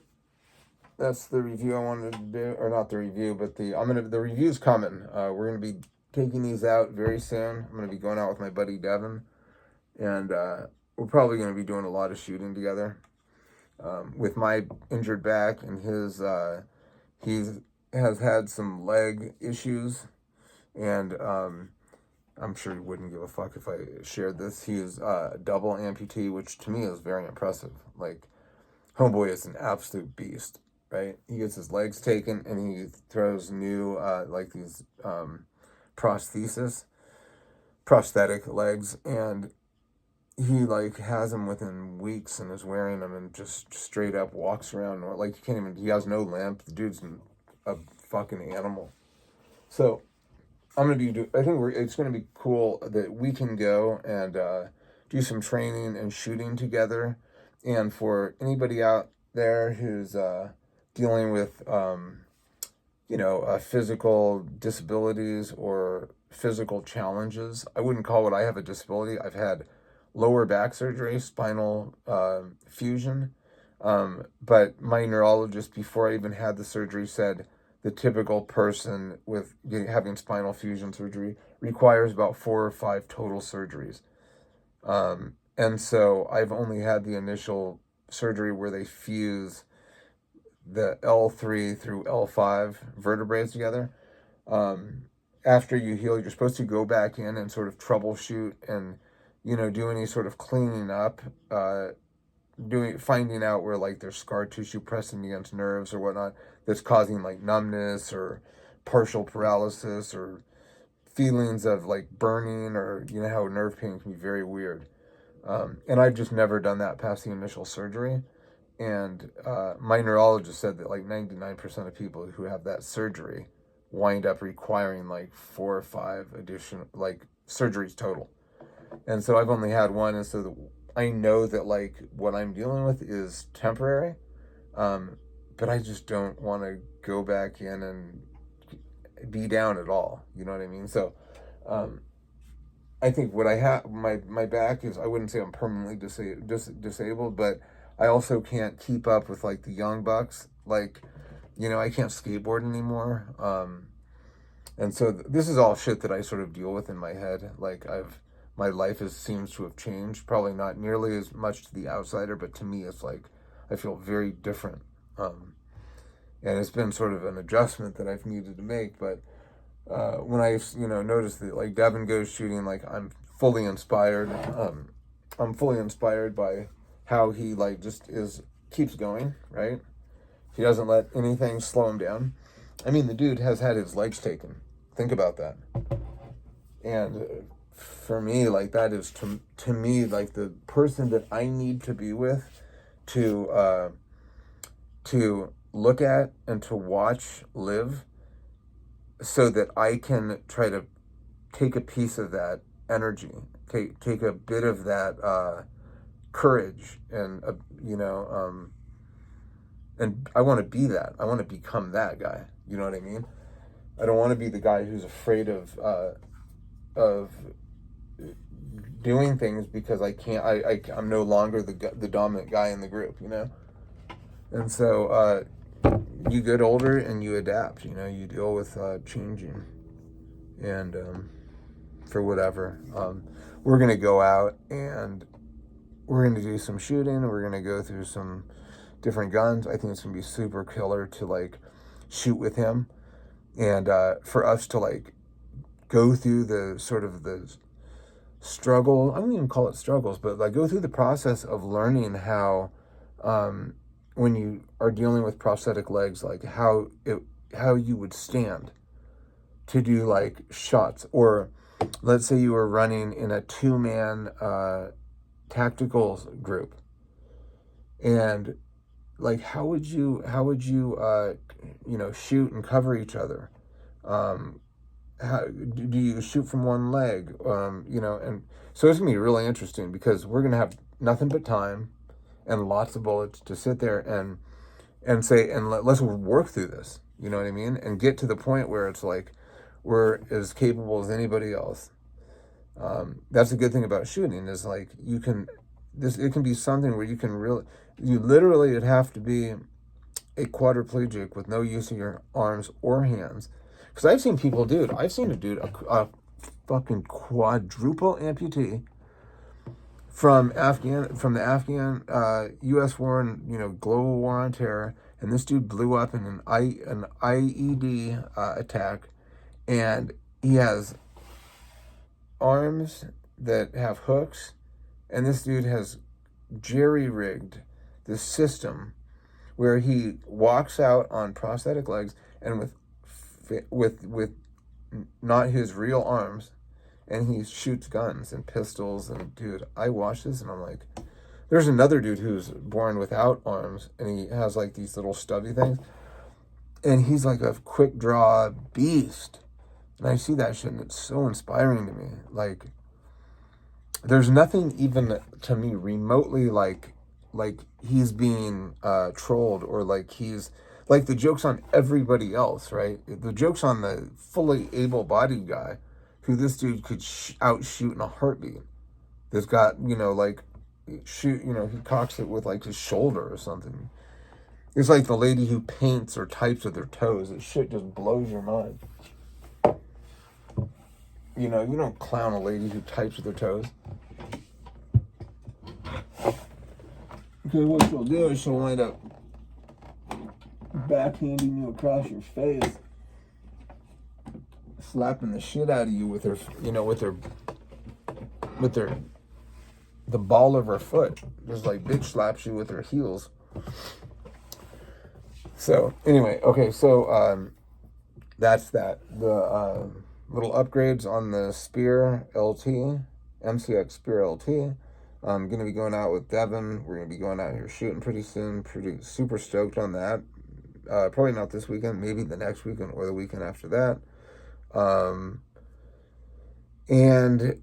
That's the review I wanted to do, or not the review, but the review's coming. We're gonna be taking these out very soon. I'm gonna be going out with my buddy Devin, and we're probably gonna be doing a lot of shooting together. with my injured back, and he has had some leg issues, and I'm sure he wouldn't give a fuck if I shared this. He is a double amputee, which to me is very impressive. Like, homeboy is an absolute beast, right? He gets his legs taken, and he throws new, like these prosthetic legs, and he like has them within weeks and is wearing them and just straight up walks around, or like, you can't even, he has no limp. The dude's a fucking animal. So I think it's gonna be cool that we can go and do some training and shooting together. And for anybody out there who's dealing with physical disabilities or physical challenges, I wouldn't call it I have a disability. I've had lower back surgery, spinal fusion, but my neurologist, before I even had the surgery, said the typical person with having spinal fusion surgery requires about 4 or 5 total surgeries. And so I've only had the initial surgery where they fuse the L3 through L5 vertebrae together. After you heal, you're supposed to go back in and sort of troubleshoot and, do any sort of cleaning up, finding out where like there's scar tissue pressing against nerves or whatnot that's causing like numbness or partial paralysis or feelings of like burning, or how nerve pain can be very weird. And I've just never done that past the initial surgery. And my neurologist said that like 99% of people who have that surgery wind up requiring like 4 or 5 additional like surgeries total. And so I've only had one, and so I know that like what I'm dealing with is temporary, but I just don't want to go back in and be down at all. You know what I mean? So I think what I have, my back is, I wouldn't say I'm permanently disabled, but I also can't keep up with like the young bucks. Like, I can't skateboard anymore. And so this is all shit that I sort of deal with in my head. Like, my life seems to have changed, probably not nearly as much to the outsider, but to me it's like I feel very different. And it's been sort of an adjustment that I've needed to make. But when I noticed that like Devin goes shooting, like I'm fully inspired. I'm fully inspired by how he like just keeps going, right? He doesn't let anything slow him down. I mean, the dude has had his legs taken. Think about that. And for me, like, that is to me like the person that I need to be with to look at and to watch live, so that I can try to take a piece of that energy, take a bit of that courage, and and I want to be that. I want to become that guy. You know what I mean? I don't want to be the guy who's afraid of doing things because I can't. I'm no longer the dominant guy in the group. And so you get older and you adapt. You deal with changing, and for whatever. We're gonna go out and we're gonna do some shooting. We're gonna go through some different guns. I think it's gonna be super killer to like shoot with him, and for us to like go through the sort of the struggle. I don't even call it struggles, but like go through the process of learning how, when you are dealing with prosthetic legs, like how you would stand to do like shots, or let's say you were running in a 2-man tactical group, and like how would you shoot and cover each other? How do you shoot from one leg? And so it's gonna be really interesting because we're gonna have nothing but time and lots of bullets to sit there and say, and let's work through this. You know what I mean? And get to the point where it's like we're as capable as anybody else. That's a good thing about shooting, is like it can be something where you literally would have to be a quadriplegic with no use of your arms or hands. Because I've seen a dude, a fucking quadruple amputee, from the Afghan U.S. war and global war on terror, and this dude blew up in an IED attack, and he has arms that have hooks, and this dude has jerry-rigged this system where he walks out on prosthetic legs and with not his real arms, and he shoots guns and pistols. And dude, I watched this and I'm like, there's another dude who's born without arms and he has like these little stubby things, and he's like a quick draw beast. And I see that shit and it's so inspiring to me. Like, there's nothing even to me remotely like he's being trolled, or like he's like the joke's on everybody else, right? The joke's on the fully able-bodied guy who this dude could outshoot in a heartbeat. That's got, like, he cocks it with like his shoulder or something. It's like the lady who paints or types with her toes. This shit just blows your mind. You don't clown a lady who types with her toes. Okay, what she'll do is she'll wind up backhanding you across your face, slapping the shit out of you with her, the ball of her foot. Just like bitch slaps you with her heels. So anyway, okay, so that's that. The little upgrades on the Spear LT, MCX Spear LT. I'm going to be going out with Devin. We're going to be going out here shooting pretty soon. Super stoked on that. Probably not this weekend, maybe the next weekend or the weekend after that. And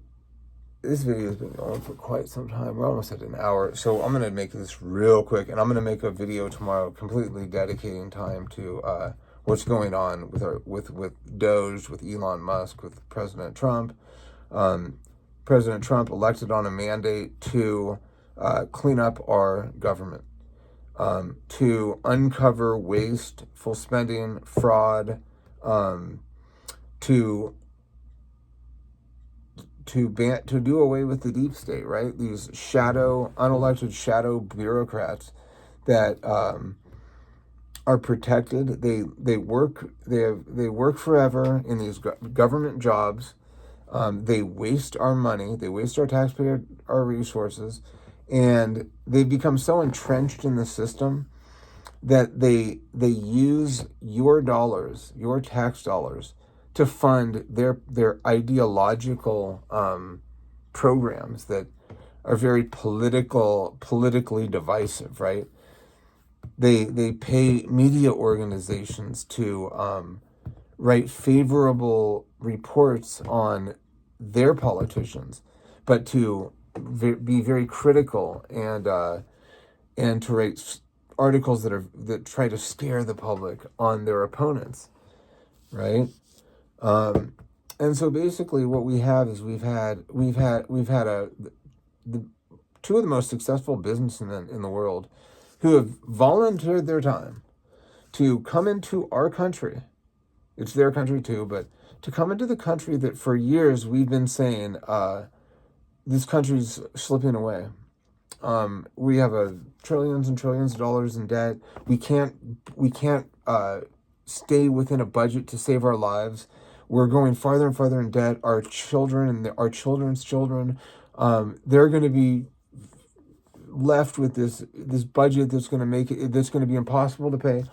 this video has been going for quite some time. We're almost at an hour. So I'm going to make this real quick, and I'm going to make a video tomorrow completely dedicating time to what's going on with Doge, with Elon Musk, with President Trump. President Trump elected on a mandate to clean up our government, to uncover wasteful spending, fraud, to do away with the deep state, right? These unelected shadow bureaucrats that are protected. They work forever in these government jobs. They waste our money, they waste our resources, and they become so entrenched in the system that they use your dollars, your tax dollars, to fund their ideological programs that are very politically divisive, right? They pay media organizations to write favorable reports on their politicians, but to be very critical and to write articles that try to scare the public on their opponents, right? And so basically, what we have is we've had two of the most successful businessmen in the world who have volunteered their time to come into our country. It's their country too, but to come into the country that for years we've been saying, this country's slipping away. We have trillions and trillions of dollars in debt. We can't stay within a budget to save our lives. We're going farther and farther in debt. Our children and our children's children, they're going to be left with this budget that's going to be impossible to pay.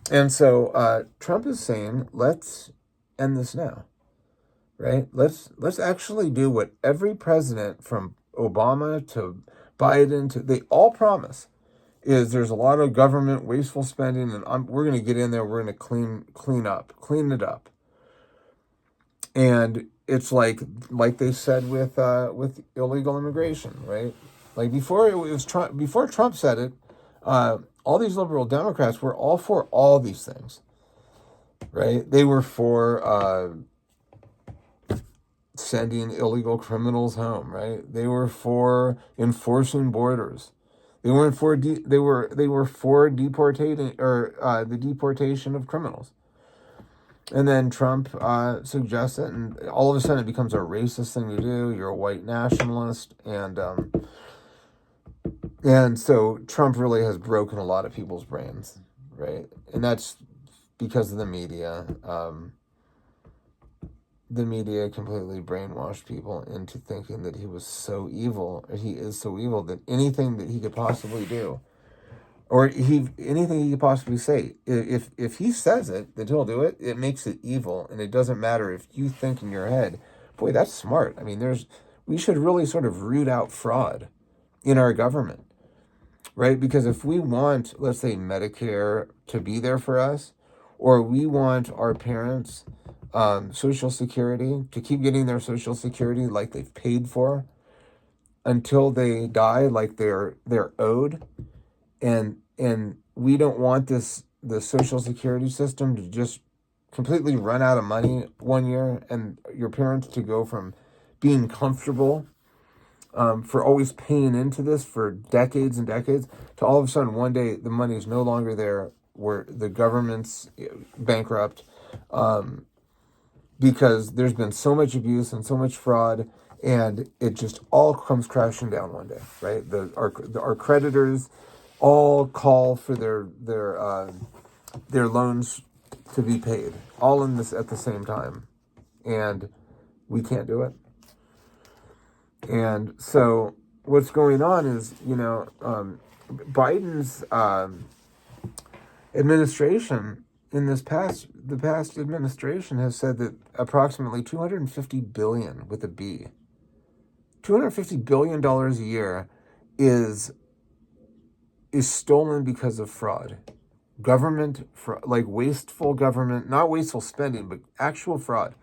And so Trump is saying, let's end this now, right? Let's actually do what every president from Obama to Biden they all promise is there's a lot of government wasteful spending, and we're going to get in there. We're going to clean it up. And it's like they said with illegal immigration, right? Like before Trump said it, all these liberal Democrats were all for all these things, right? They were for sending illegal criminals home, right? They were for enforcing borders. They weren't for they were for deportating or the deportation of criminals. And then Trump suggests it, and all of a sudden it becomes a racist thing to do. You're a white nationalist, and so Trump really has broken a lot of people's brains, right? And that's because of the media. The media completely brainwashed people into thinking that he was so evil, or he is so evil, that anything that he could possibly do, or anything he could possibly say, if he says it, that he'll do it, it makes it evil, and it doesn't matter if you think in your head, boy, that's smart. I mean, we should really sort of root out fraud in our government, right? Because if we want, let's say, Medicare to be there for us, or we want our parents' Social Security to keep getting their Social Security like they've paid for until they die, like they're owed, and we don't want the Social Security system to just completely run out of money one year, and your parents to go from being comfortable for always paying into this for decades and decades to all of a sudden one day the money is no longer there, where the government's bankrupt, because there's been so much abuse and so much fraud, and it just all comes crashing down one day, right? Our creditors all call for their loans to be paid, all in this at the same time, and we can't do it. And so what's going on is, Biden's administration in the past administration has said that approximately 250 billion with a B, $250 billion a year is stolen because of fraud. Government, like wasteful government, not wasteful spending, but actual fraud.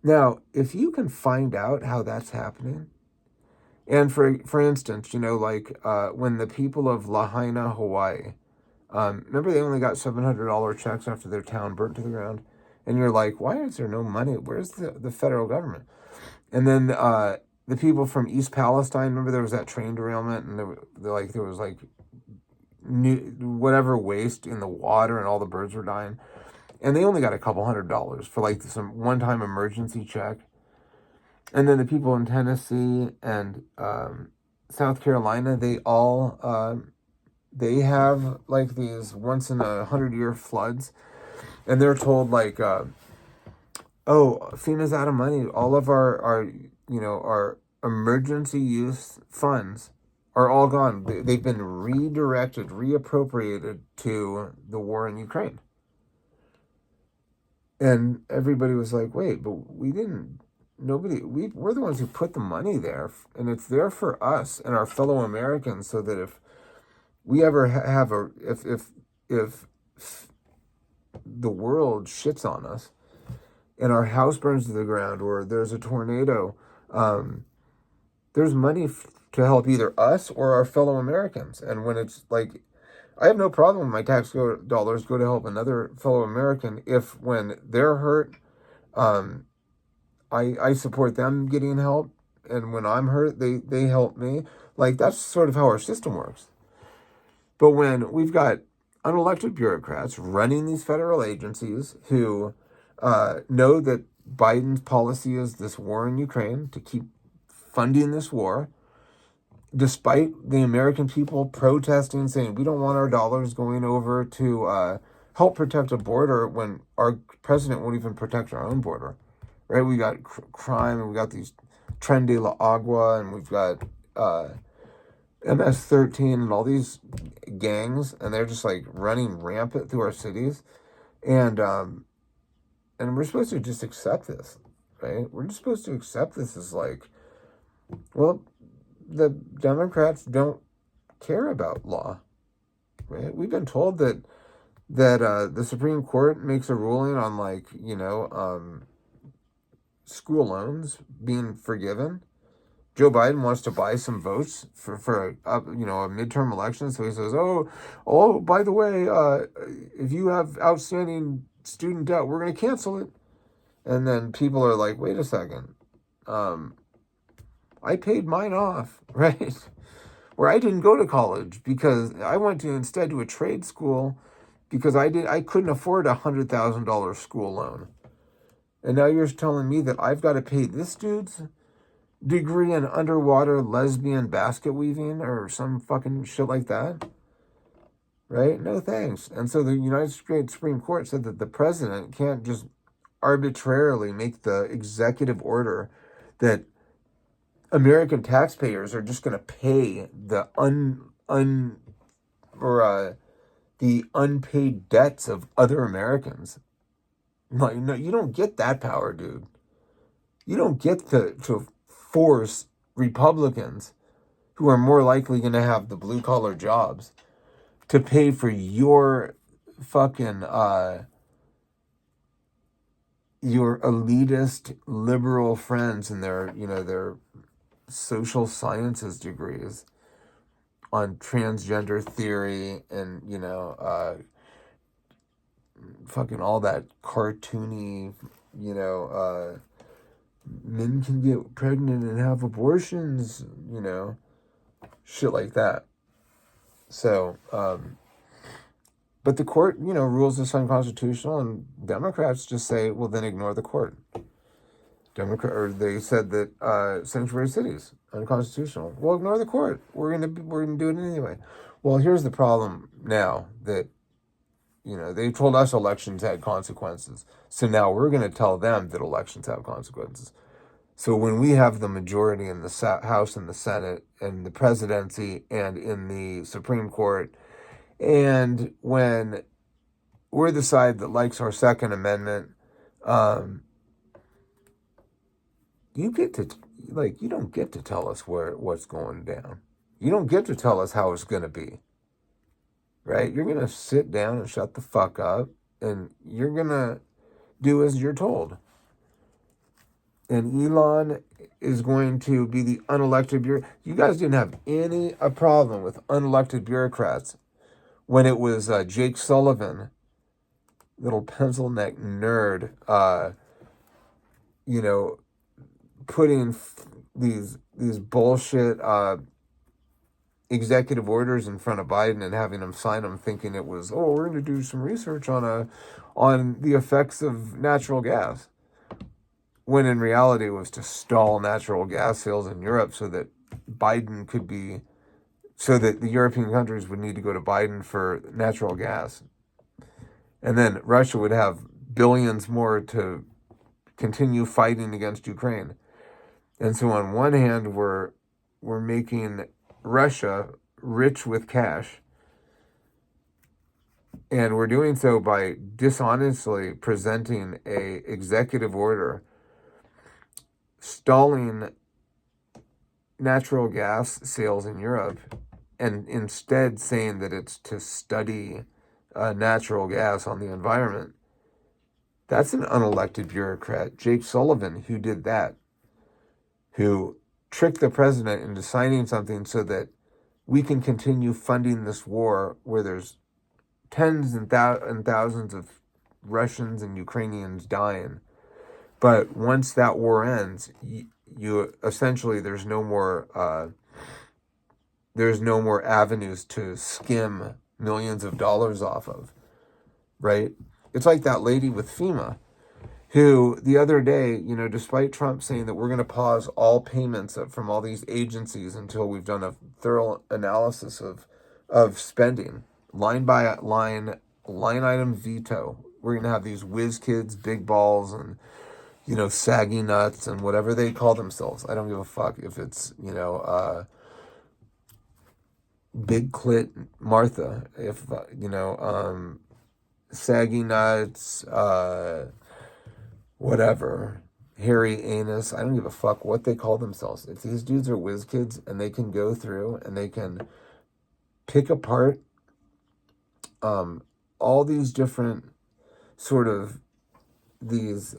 Now, if you can find out how that's happening, and for instance, when the people of Lahaina, Hawaii, remember they only got $700 checks after their town burnt to the ground? And you're like, why is there no money? Where's the federal government? And then the people from East Palestine, remember there was that train derailment, and there was whatever waste in the water, and all the birds were dying. And they only got a couple $100 for like some one-time emergency check. And then the people in Tennessee and South Carolina, they all they have like these once in 100-year floods, and they're told like, oh, FEMA's out of money. All of our emergency use funds are all gone. They've been redirected, reappropriated to the war in Ukraine. And everybody was like, wait, but we're the ones who put the money there, and it's there for us and our fellow Americans, so that if we ever have if the world shits on us and our house burns to the ground, or there's a tornado, there's money to help either us or our fellow Americans. And when it's like, I have no problem with my tax dollars go to help another fellow American if when they're hurt, I support them getting help, and when I'm hurt, they help me. Like, that's sort of how our system works. But when we've got unelected bureaucrats running these federal agencies who know that Biden's policy is this war in Ukraine, to keep funding this war, despite the American people protesting, saying we don't want our dollars going over to help protect a border, when our president won't even protect our own border, right? We got crime, and we got these Tren de la Agua, and we've got MS-13 and all these gangs, and they're just like running rampant through our cities, and we're supposed to just accept this, right? We're just supposed to accept this as like, well, the Democrats don't care about law, right? We've been told that the Supreme Court makes a ruling on like, school loans being forgiven. Joe Biden wants to buy some votes for a midterm election, so he says, oh, by the way, if you have outstanding student debt, we're going to cancel it. And then people are like, wait a second, I paid mine off, right? Where I didn't go to college because I went instead to a trade school because I couldn't afford a $100,000 school loan. And now you're telling me that I've got to pay this dude's degree in underwater lesbian basket weaving or some fucking shit like that? Right? No thanks. And so the United States Supreme Court said that the president can't just arbitrarily make the executive order that American taxpayers are just going to pay the the unpaid debts of other Americans. No, you don't get that power, dude. You don't get to force Republicans, who are more likely going to have the blue collar jobs, to pay for your fucking your elitist liberal friends and their social sciences degrees on transgender theory and fucking all that cartoony men can get pregnant and have abortions, shit like that. So but the court rules this unconstitutional, and Democrats just say, well, then ignore the court. They said that sanctuary cities unconstitutional. Well, ignore the court. We're gonna do it anyway. Well, here's the problem now that they told us elections had consequences. So now we're gonna tell them that elections have consequences. So when we have the majority in the House and the Senate and the presidency and in the Supreme Court, and when we're the side that likes our Second Amendment, you don't get to tell us what's going down. You don't get to tell us how it's going to be, right? You're going to sit down and shut the fuck up, and you're going to do as you're told. And Elon is going to be the unelected bureaucrat. You guys didn't have a problem with unelected bureaucrats when it was Jake Sullivan, little pencil neck nerd, putting these bullshit executive orders in front of Biden and having him sign them, thinking it was, we're going to do some research on the effects of natural gas, when in reality it was to stall natural gas sales in Europe so that the European countries would need to go to Biden for natural gas, and then Russia would have billions more to continue fighting against Ukraine. And so on one hand, we're making Russia rich with cash, and we're doing so by dishonestly presenting a executive order stalling natural gas sales in Europe, and instead saying that it's to study natural gas on the environment. That's an unelected bureaucrat, Jake Sullivan, who did that, who tricked the president into signing something so that we can continue funding this war where there's tens and thousands of Russians and Ukrainians dying. But once that war ends, you essentially there's no more avenues to skim millions of dollars off of, right? It's like that lady with FEMA, who the other day, despite Trump saying that we're going to pause all payments from all these agencies until we've done a thorough analysis of spending, line by line item veto. We're going to have these whiz kids, big balls, and saggy nuts and whatever they call themselves. I don't give a fuck if it's big clit Martha, if saggy nuts, whatever, hairy anus. I don't give a fuck what they call themselves. If these dudes are whiz kids and they can go through and they can pick apart all these different sort of this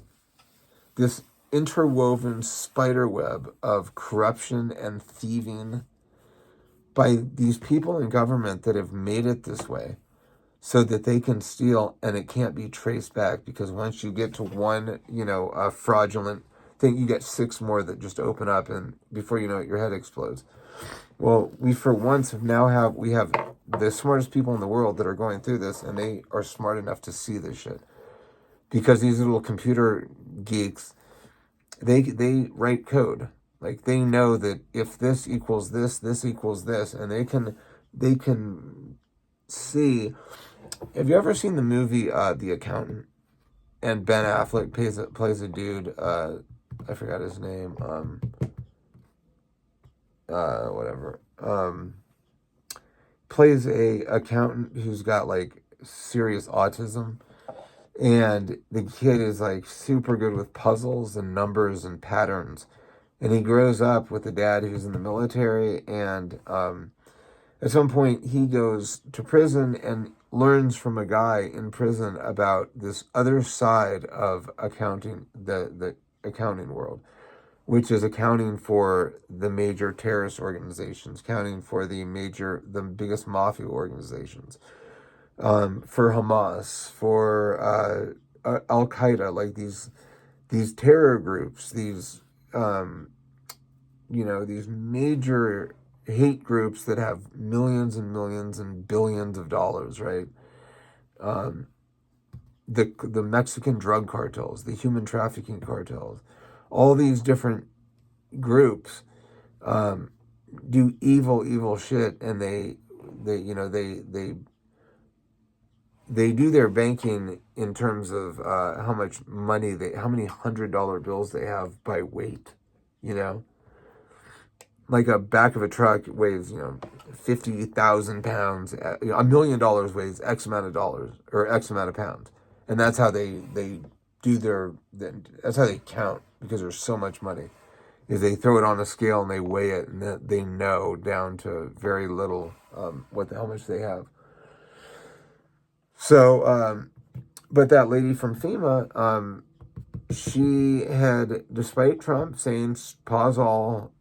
interwoven spider web of corruption and thieving by these people in government that have made it this way, so that they can steal and it can't be traced back, because once you get to one, a fraudulent thing, you get 6 more that just open up, and before you know it, your head explodes. Well, we for once have the smartest people in the world that are going through this, and they are smart enough to see this shit. Because these little computer geeks, they write code. Like, they know that if this equals this, this equals this, and they can see. Have you ever seen the movie The Accountant? And Ben Affleck plays a dude. I forgot his name. Whatever. Plays a accountant who's got like serious autism, and the kid is like super good with puzzles and numbers and patterns, and he grows up with a dad who's in the military, and at some point he goes to prison and learns from a guy in prison about this other side of accounting, the accounting world, which is accounting for the major terrorist organizations, accounting for the biggest mafia organizations, for Hamas, for Al Qaeda, like these terror groups, these these major hate groups that have millions and millions and billions of dollars, right? The Mexican drug cartels, the human trafficking cartels, all these different groups do evil shit, and they do their banking in terms of how much money how many $100 bills they have by weight, like a back of a truck weighs 50,000 pounds. $1 million weighs X amount of dollars or X amount of pounds, and that's how they do that's how they count, because there's so much money. Is they throw it on a scale and they weigh it, and they know down to very little how much they have. So, but that lady from FEMA, she had, despite Trump saying pause all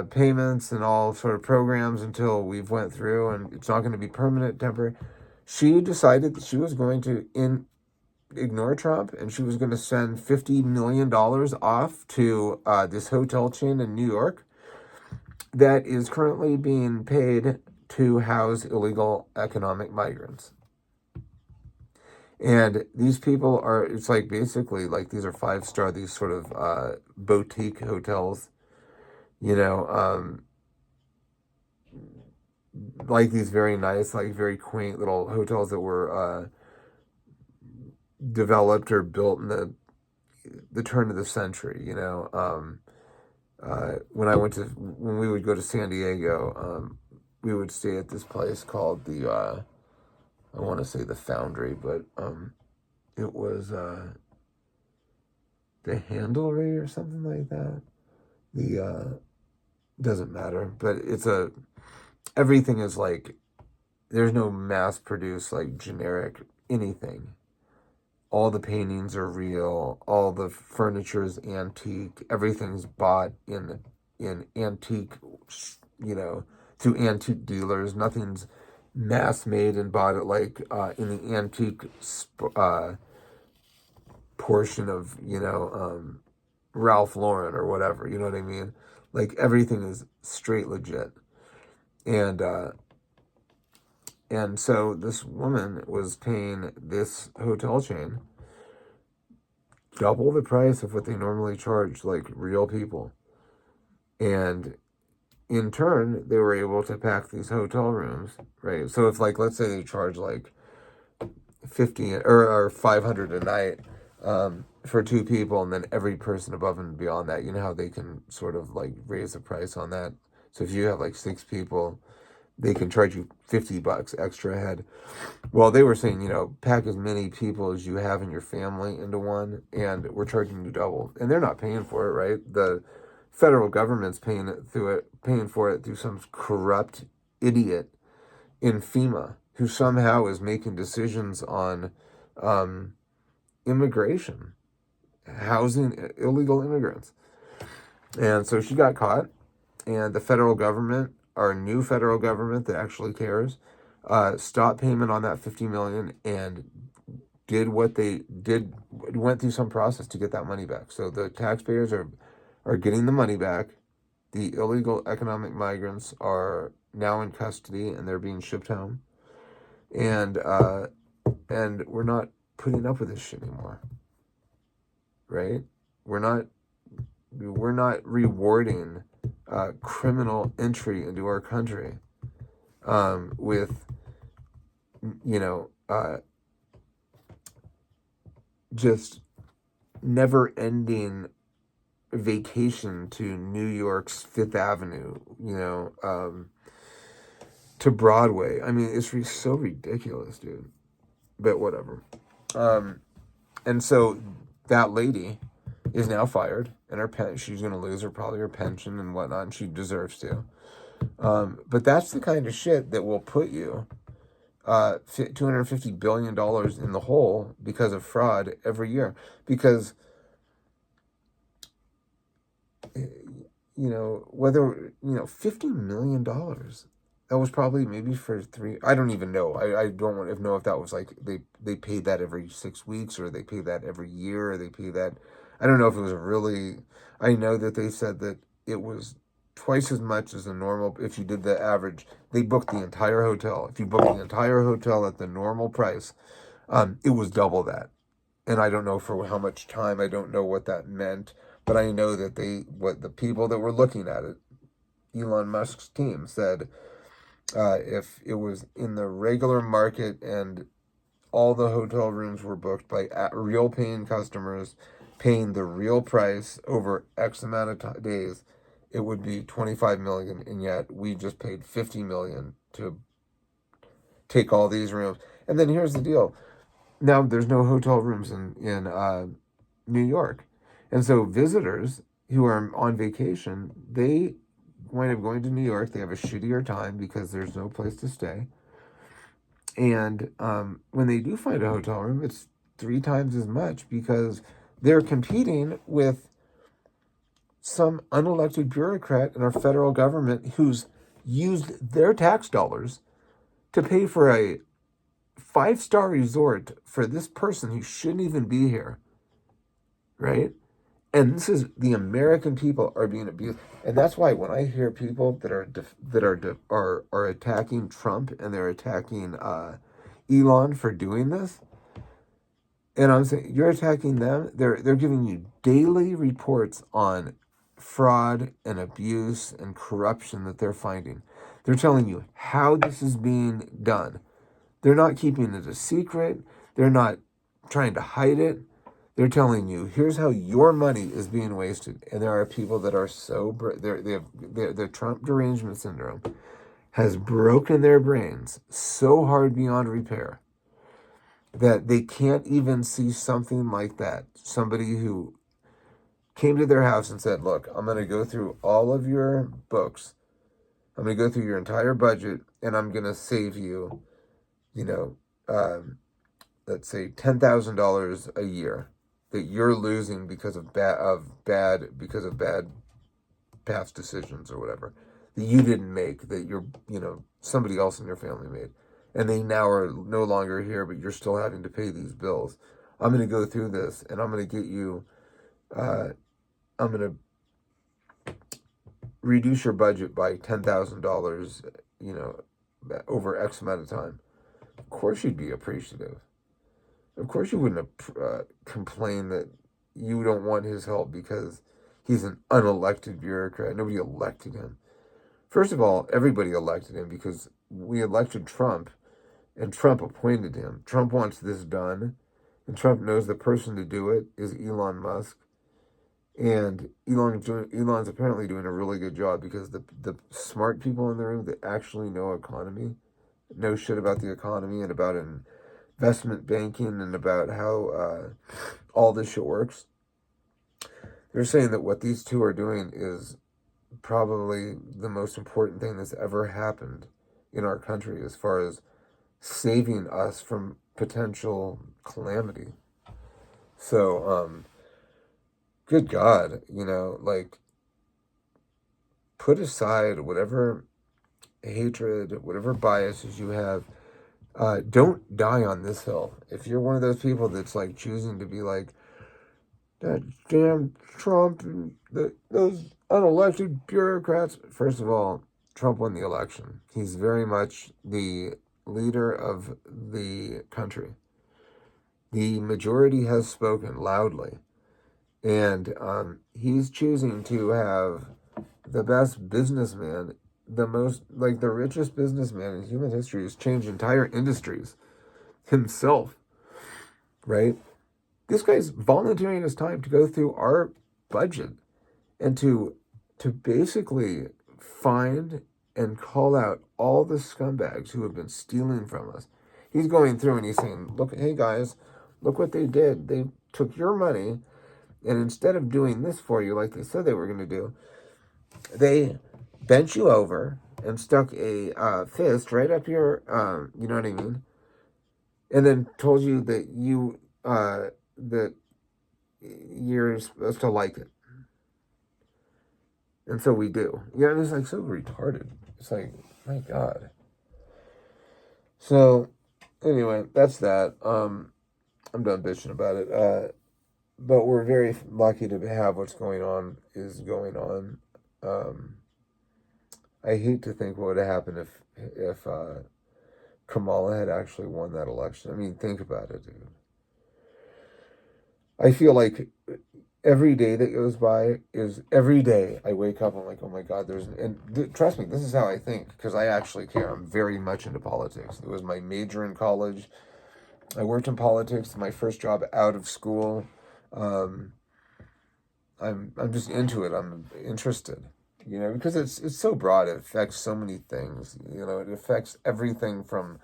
payments and all sort of programs until we've went through and it's not going to be permanent, temporary, she decided that she was going to ignore Trump, and she was going to send $50 million off to this hotel chain in New York that is currently being paid to house illegal economic migrants. And these people are, it's like basically like these are 5-star, these sort of boutique hotels, like these very nice, like very quaint little hotels that were developed or built in the turn of the century. When we would go to San Diego, we would stay at this place called I want to say the Foundry, but it was the Handlery or something like that. Doesn't matter, but everything is like, there's no mass produced like generic anything. All the paintings are real, all the furniture is antique, everything's bought in antique, through antique dealers. Nothing's mass made and bought at like in the antique portion of Ralph Lauren or whatever, you know what I mean? Like, everything is straight legit. And so this woman was paying this hotel chain double the price of what they normally charge like real people. And in turn, they were able to pack these hotel rooms, right? So if, like, let's say they charge like $50 or $500 a night for 2 people, and then every person above and beyond that, you know how they can sort of like raise the price on that. So if you have like 6 people, they can charge you $50 extra a head. Well, they were saying, pack as many people as you have in your family into one, and we're charging you double. And they're not paying for it, right? The federal government's paying for it through some corrupt idiot in FEMA who somehow is making decisions on immigration, housing illegal immigrants. And so she got caught, and the federal government, our new federal government that actually cares, stopped payment on that $50 million and did what they did, went through some process to get that money back. So the taxpayers are getting the money back. The illegal economic migrants are now in custody and they're being shipped home. And we're not putting up with this shit anymore, right? We're not rewarding criminal entry into our country with, just never-ending vacation to New York's Fifth Avenue, to Broadway. I mean, it's so ridiculous, dude. But whatever. And so that lady is now fired, and she's going to lose probably her pension and whatnot, and she deserves to. But that's the kind of shit that will put you $250 billion in the hole because of fraud every year. Because, $50 million, that was probably maybe for I don't even know. I don't want to know if that was like they paid that every 6 weeks, or they pay that every year, or they pay that. I don't know if it was really. I know that they said that it was twice as much as the normal. If you did the average, they booked the entire hotel. If you booked the entire hotel at the normal price, it was double that. And I don't know for how much time. I don't know what that meant, but I know that the people that were looking at it, Elon Musk's team, said if it was in the regular market and all the hotel rooms were booked by real paying customers paying the real price over X amount of days, it would be 25 million, and yet we just paid 50 million to take all these rooms. And then here's the deal. Now there's no hotel rooms in New York. And so visitors who are on vacation, they wind up going to New York. They have a shittier time because there's no place to stay. And when they do find a hotel room, it's 3 times as much because they're competing with some unelected bureaucrat in our federal government who's used their tax dollars to pay for a 5-star resort for this person who shouldn't even be here, right? And this is the American people are being abused, and that's why when I hear people that are attacking Trump and they're attacking Elon for doing this, and I'm saying you're attacking them. They're giving you daily reports on fraud and abuse and corruption that they're finding. They're telling you how this is being done. They're not keeping it a secret. They're not trying to hide it. They're telling you, here's how your money is being wasted. And there are people that are so the Trump derangement syndrome has broken their brains so hard beyond repair that they can't even see something like that. Somebody who came to their house and said, look, I'm going to go through all of your books. I'm going to go through your entire budget, and I'm going to save you, let's say $10,000 a year that you're losing because of bad past decisions or whatever that you didn't make, that somebody else in your family made, and they now are no longer here, but you're still having to pay these bills. I'm going to go through this, and I'm going to get you. I'm going to reduce your budget by $10,000. Over X amount of time. Of course, you'd be appreciative. Of course, you wouldn't complain that you don't want his help because he's an unelected bureaucrat. Nobody elected him. First of all, everybody elected him because we elected Trump, and Trump appointed him. Trump wants this done, and Trump knows the person to do it is Elon Musk. And Elon's apparently doing a really good job because the smart people in the room that actually know economy, know shit about the economy and about investment banking and about how all this shit works. They're saying that what these two are doing is probably the most important thing that's ever happened in our country as far as saving us from potential calamity. So, good God, put aside whatever hatred, whatever biases you have. Don't die on this hill. If you're one of those people that's like choosing to be like, that damn Trump and those unelected bureaucrats. First of all, Trump won the election. He's very much the leader of the country. The majority has spoken loudly, and he's choosing to have the best businessman, the most, like the richest businessman in human history, who's changed entire industries himself, right? This guy's volunteering his time to go through our budget and to basically find and call out all the scumbags who have been stealing from us. He's going through and he's saying, look, hey guys, look what they did. They took your money, and instead of doing this for you like they said they were going to do, they bent you over and stuck a fist right up your, you know what I mean? And then told you that that you're supposed to like it. And so we do. Yeah, and it's like so retarded. It's like, my God. So, anyway, that's that. I'm done bitching about it. But we're very lucky to have what's going on is going on. I hate to think what would have happened if Kamala had actually won that election. I mean, think about it, dude. I feel like every day that goes by is every day I wake up, I'm like, oh my God, trust me, this is how I think, because I actually care. I'm very much into politics. It was my major in college. I worked in politics, my first job out of school. I'm just into it. I'm interested, because it's so broad. It affects so many things. It affects everything from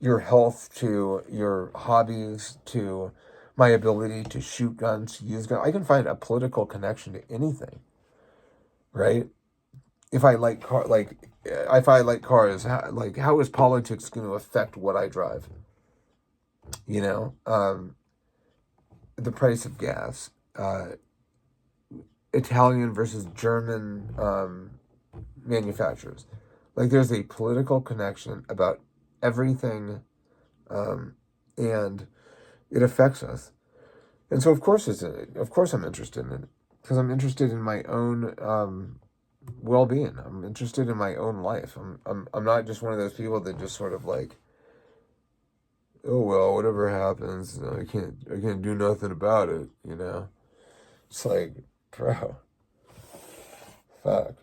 your health to your hobbies to my ability to shoot guns, use guns. I can find a political connection to anything, right? If I like cars, how is politics going to affect what I drive? The price of gas, Italian versus German manufacturers. Like, there's a political connection about everything, and it affects us. And so, of course I'm interested in it, because I'm interested in my own well-being. I'm interested in my own life. I'm not just one of those people that just sort of like, oh well, whatever happens, I can't do nothing about it. It's like, bro, fuck.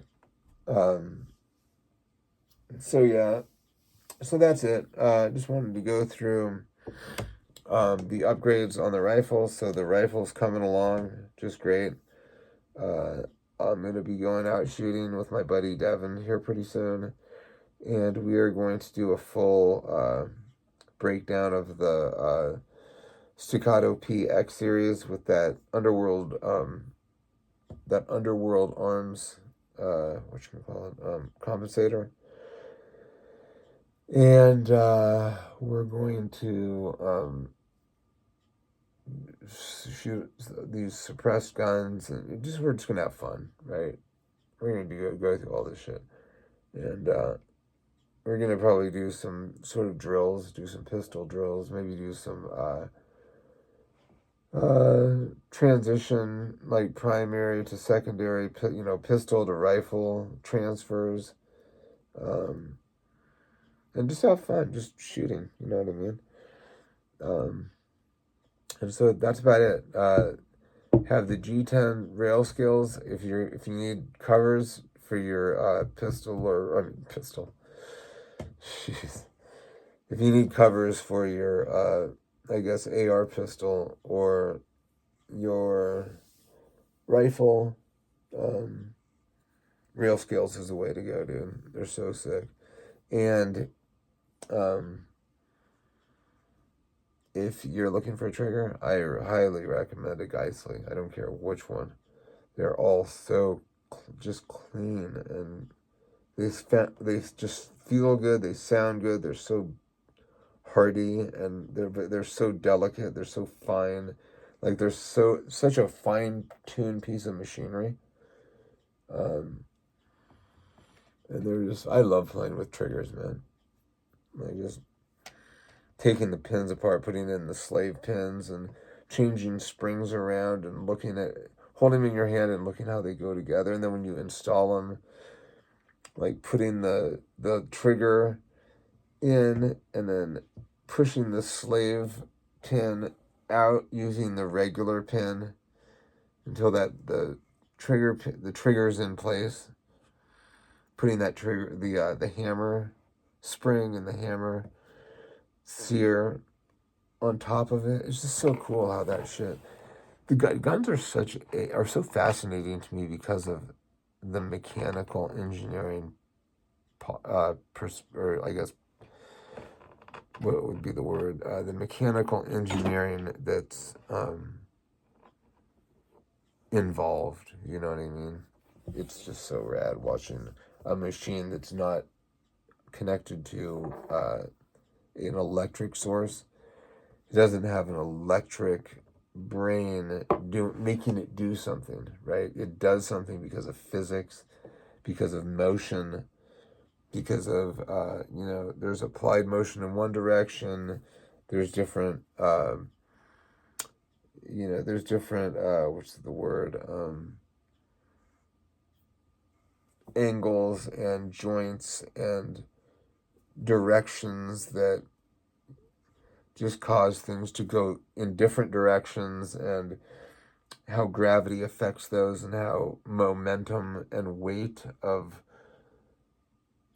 So yeah, so that's it. Just wanted to go through the upgrades on the rifles. So the rifle's coming along just great. I'm going to be going out shooting with my buddy Devin here pretty soon, and we are going to do a full breakdown of the Staccato PX series with that Underworld Arms, compensator. And we're going to shoot these suppressed guns, and we're just gonna have fun, right? We're gonna go through all this shit, and we're gonna probably do some sort of drills, do some pistol drills, maybe do some transition, like primary to secondary, pistol to rifle transfers, and just have fun, just shooting, you know what I mean? And so that's about it. Have the G10 Railscales if you need covers for your pistol. Jeez. If you need covers for your AR pistol or your rifle, Railscales is the way to go, dude. They're so sick. And if you're looking for a trigger, I highly recommend a Geissele. I don't care which one. They're all so just clean, and they just feel good. They sound good. They're so hardy, and they're so delicate. They're so fine. Like, they're such a fine-tuned piece of machinery. And I love playing with triggers, man. Like, just taking the pins apart, putting in the slave pins, and changing springs around, and holding them in your hand and looking how they go together. And then when you install them, like putting the trigger in and then pushing the slave pin out using the regular pin until that the trigger's in place. Putting that trigger, the hammer spring and the hammer sear on top of it. It's just so cool how that shit. The guns are so fascinating to me because of the mechanical engineering, or I guess what would be the word? The mechanical engineering that's involved. You know what I mean? It's just so rad watching a machine that's not connected to an electric source. It doesn't have an electric brain making it do something, right? It does something because of physics, because of motion, because of there's applied motion in one direction. There's different there's different what's the word, angles and joints and directions that just cause things to go in different directions, and how gravity affects those, and how momentum and weight of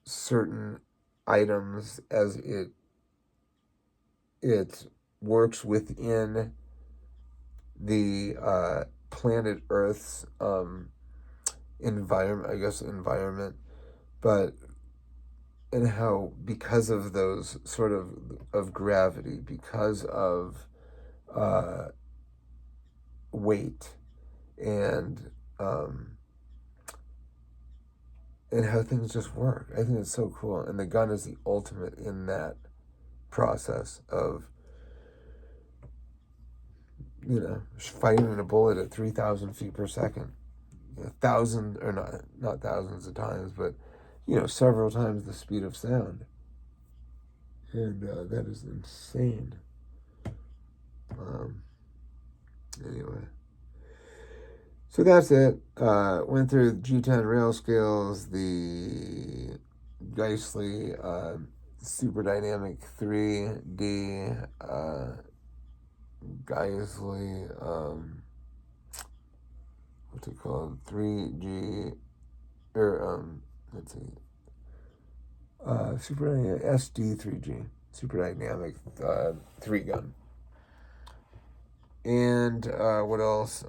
certain items as it works within the planet Earth's environment, but and how because of those sort of gravity, because of weight, and how things just work. I think it's so cool, and the gun is the ultimate in that process of firing a bullet at 3,000 feet per second, 1,000 or not thousands of times, but several times the speed of sound, and that is insane. Anyway, so that's it. Went through G10 Railscales, the Geissele Super Dynamic 3D, Geissele, what's it called? 3G, let's see, Super Dynamic SD3G, Super Dynamic 3 gun. And what else?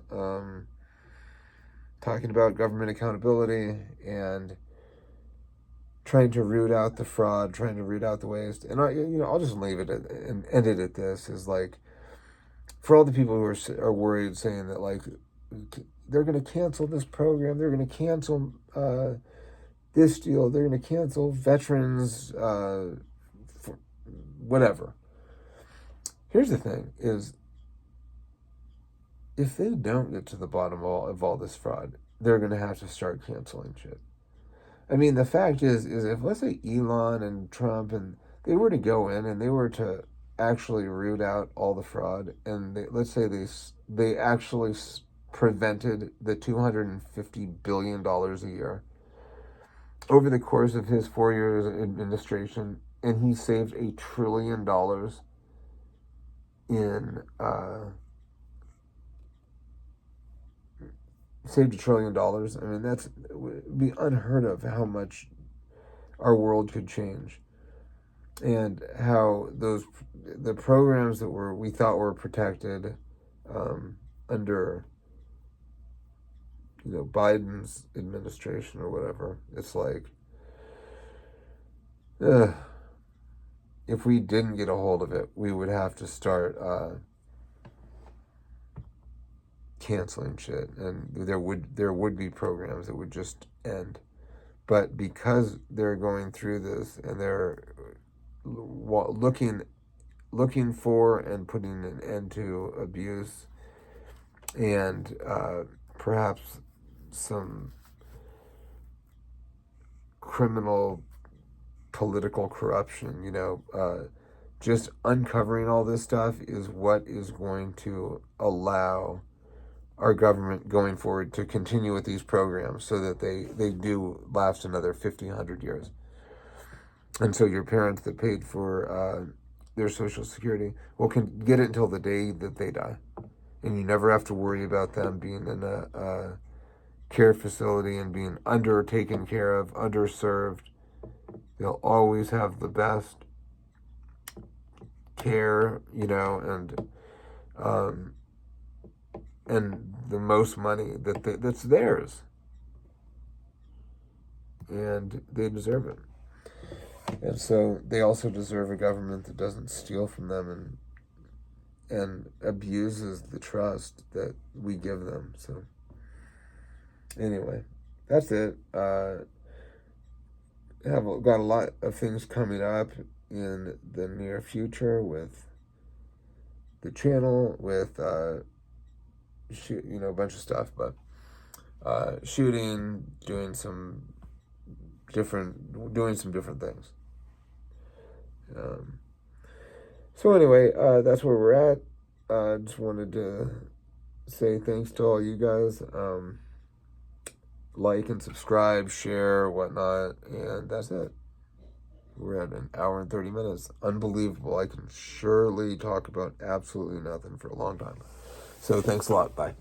Talking about government accountability and trying to root out the fraud, trying to root out the waste. And I'll just leave it and end it at this: is like, for all the people who are worried, saying that like they're going to cancel this program, they're going to cancel this deal, they're going to cancel veterans, whatever. Here's the thing: is if they don't get to the bottom of all this fraud, they're going to have to start canceling shit. I mean, the fact is if, let's say, Elon and Trump, and they were to go in and they were to actually root out all the fraud, and let's say they actually prevented the $250 billion a year over the course of his 4 years of administration, and he saved $1 trillion in saved $1 trillion. I mean, would be unheard of how much our world could change, and how the programs that we thought were protected under Biden's administration or whatever. It's like, if we didn't get a hold of it, we would have to start canceling shit, and there would be programs that would just end. But because they're going through this, and they're looking for and putting an end to abuse, and perhaps some criminal political corruption, just uncovering all this stuff is what is going to allow our government going forward to continue with these programs so that they do last another 50, 100 years. And so your parents that paid for their Social Security can get it until the day that they die. And you never have to worry about them being in a care facility and being taken care of, underserved. They'll always have the best care, and the most money that's theirs. And they deserve it. And so they also deserve a government that doesn't steal from them and abuses the trust that we give them. So anyway, that's it. Have got a lot of things coming up in the near future with the channel, with a bunch of stuff, but shooting, doing some different things. So anyway, that's where we're at. Just wanted to say thanks to all you guys. Like and subscribe, share, whatnot, and that's it. We're at an hour and 30 minutes. Unbelievable. I can surely talk about absolutely nothing for a long time. So thanks a lot. Bye.